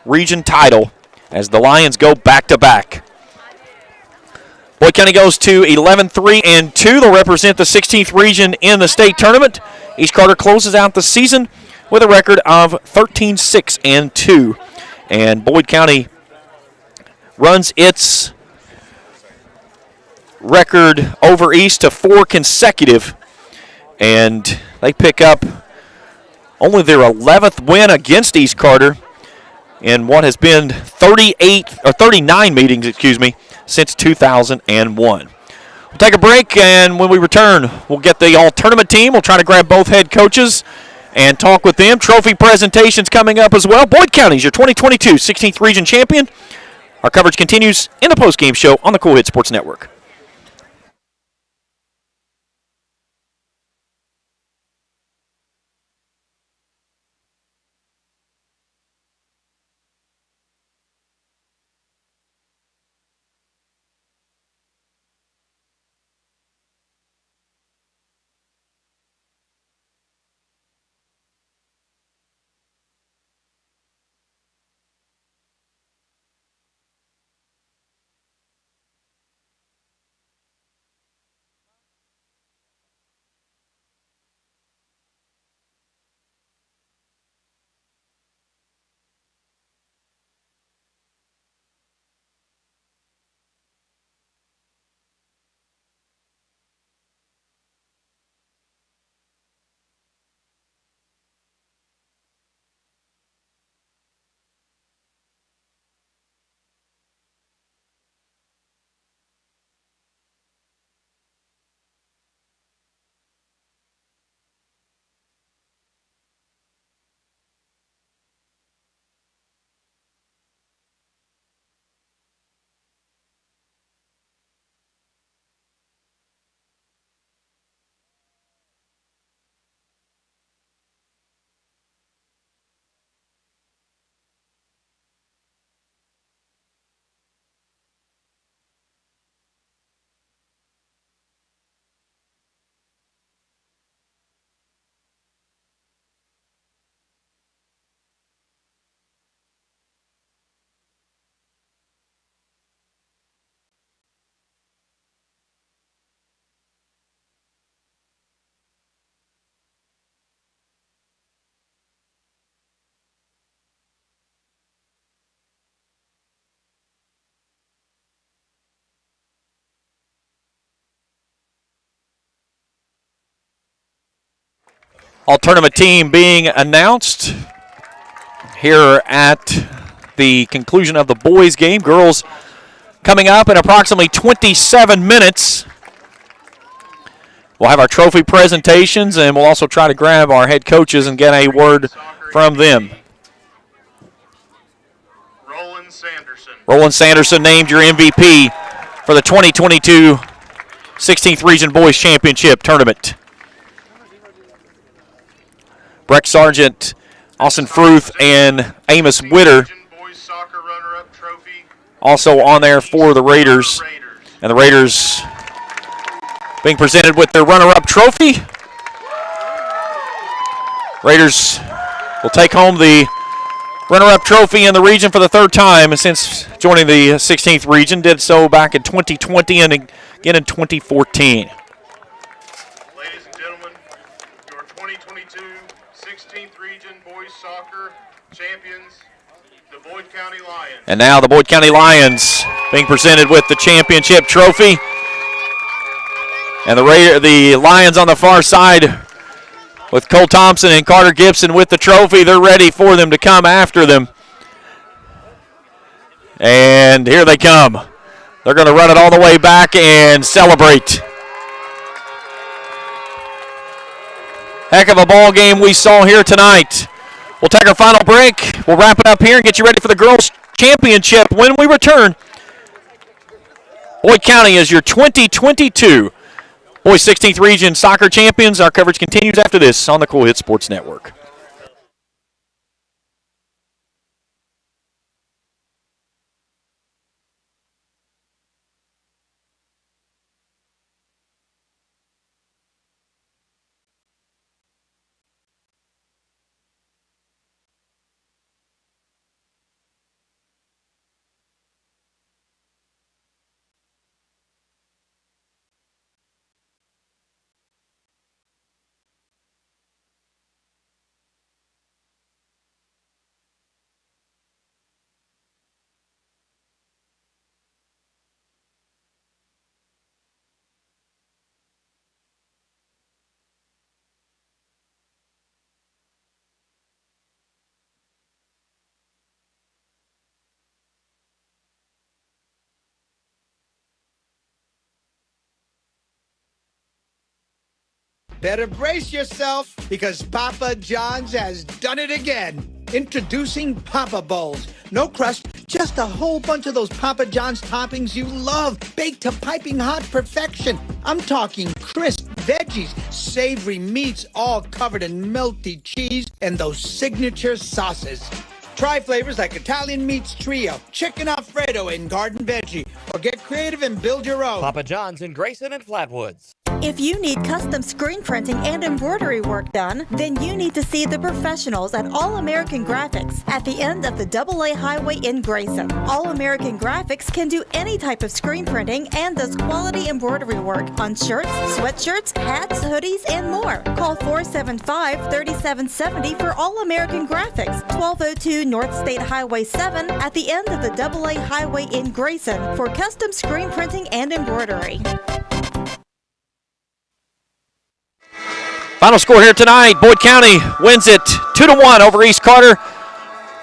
region title as the Lions go back-to-back. Boyd County goes to 11-3-2. They'll represent the 16th region in the state tournament. East Carter closes out the season with a record of 13-6-2. And Boyd County runs its record over East to 4 consecutive. And they pick up only their 11th win against East Carter in what has been 39 meetings, since 2001. We'll take a break, and when we return, we'll get the all-tournament team. We'll try to grab both head coaches and talk with them. Trophy presentations coming up as well. Boyd County's your 2022 16th Region champion. Our coverage continues in the postgame show on the Cool Hit Sports Network. All tournament team being announced here at the conclusion of the boys game. Girls coming up in approximately 27 minutes. We'll have our trophy presentations, and we'll also try to grab our head coaches and get a word from them. Roland Sanderson named your MVP for the 2022 16th Region Boys Championship Tournament. Breck Sargent, Austin Fruth, and Amos Witter also on there for the Raiders. And the Raiders being presented with their runner-up trophy. Raiders will take home the runner-up trophy in the region for the third time since joining the 16th region. Did so back in 2020 and again in 2014. Ladies and gentlemen, your 2022 16th Region Boys Soccer champions, the Boyd County Lions. And now the Boyd County Lions being presented with the championship trophy. And the Lions on the far side with Cole Thompson and Carter Gibson with the trophy. They're ready for them to come after them. And here they come. They're going to run it all the way back and celebrate. Heck of a ball game we saw here tonight. We'll take our final break. We'll wrap it up here and get you ready for the girls' championship when we return. Boyd County is your 2022 Boys 16th Region Soccer Champions. Our coverage continues after this on the Cool Hit Sports Network. Better brace yourself because Papa John's has done it again. Introducing Papa Bowls. No crust, just a whole bunch of those Papa John's toppings you love, baked to piping hot perfection. I'm talking crisp veggies, savory meats, all covered in melty cheese, and those signature sauces. Try flavors like Italian Meats Trio, Chicken Alfredo, and Garden Veggie, or get creative and build your own. Papa John's in Grayson and Flatwoods. If you need custom screen printing and embroidery work done, then you need to see the professionals at All American Graphics at the end of the AA Highway in Grayson. All American Graphics can do any type of screen printing and does quality embroidery work on shirts, sweatshirts, hats, hoodies, and more. Call 475-3770 for All American Graphics, 1202 North State Highway 7 at the end of the AA Highway in Grayson for custom screen printing and embroidery. Final score here tonight, Boyd County wins it 2-1 over East Carter.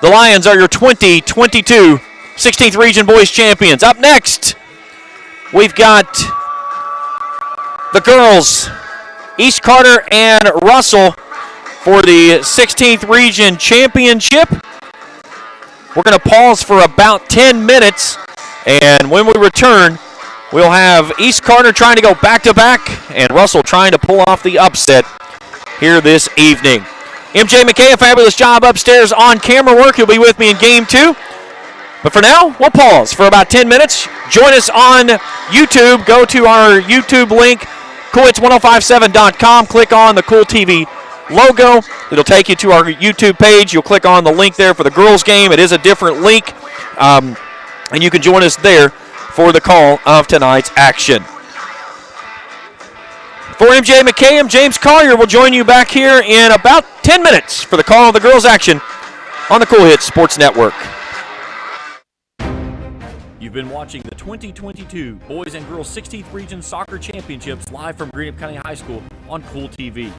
The Lions are your 2022 16th Region Boys Champions. Up next, we've got the girls, East Carter and Russell, for the 16th Region Championship. We're going to pause for about 10 minutes, and when we return, we'll have East Carter trying to go back-to-back and Russell trying to pull off the upset here this evening. MJ McKay, a fabulous job upstairs on camera work. He'll be with me in Game 2. But for now, we'll pause for about 10 minutes. Join us on YouTube. Go to our YouTube link, coolhits1057.com. Click on the Cool TV logo. It'll take you to our YouTube page. You'll click on the link there for the girls' game. It is a different link, and you can join us there for the call of tonight's action. For MJ McKay, I'm James Collier. We'll join you back here in about 10 minutes for the call of the girls' action on the Cool Hits Sports Network. You've been watching the 2022 Boys and Girls 16th Region Soccer Championships live from Greenup County High School on Cool TV.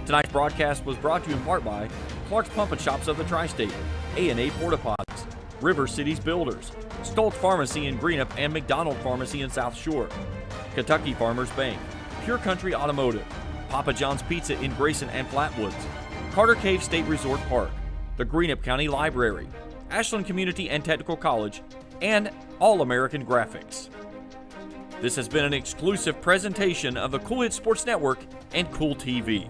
Tonight's broadcast was brought to you in part by Clark's Pump and Shops of the Tri-State, A&A Porta Potties, River Cities Builders, Stoltz Pharmacy in Greenup and McDonald Pharmacy in South Shore, Kentucky Farmers Bank, Pure Country Automotive, Papa John's Pizza in Grayson and Flatwoods, Carter Cave State Resort Park, the Greenup County Library, Ashland Community and Technical College, and All American Graphics. This has been an exclusive presentation of the Cool Hits Sports Network and Cool TV.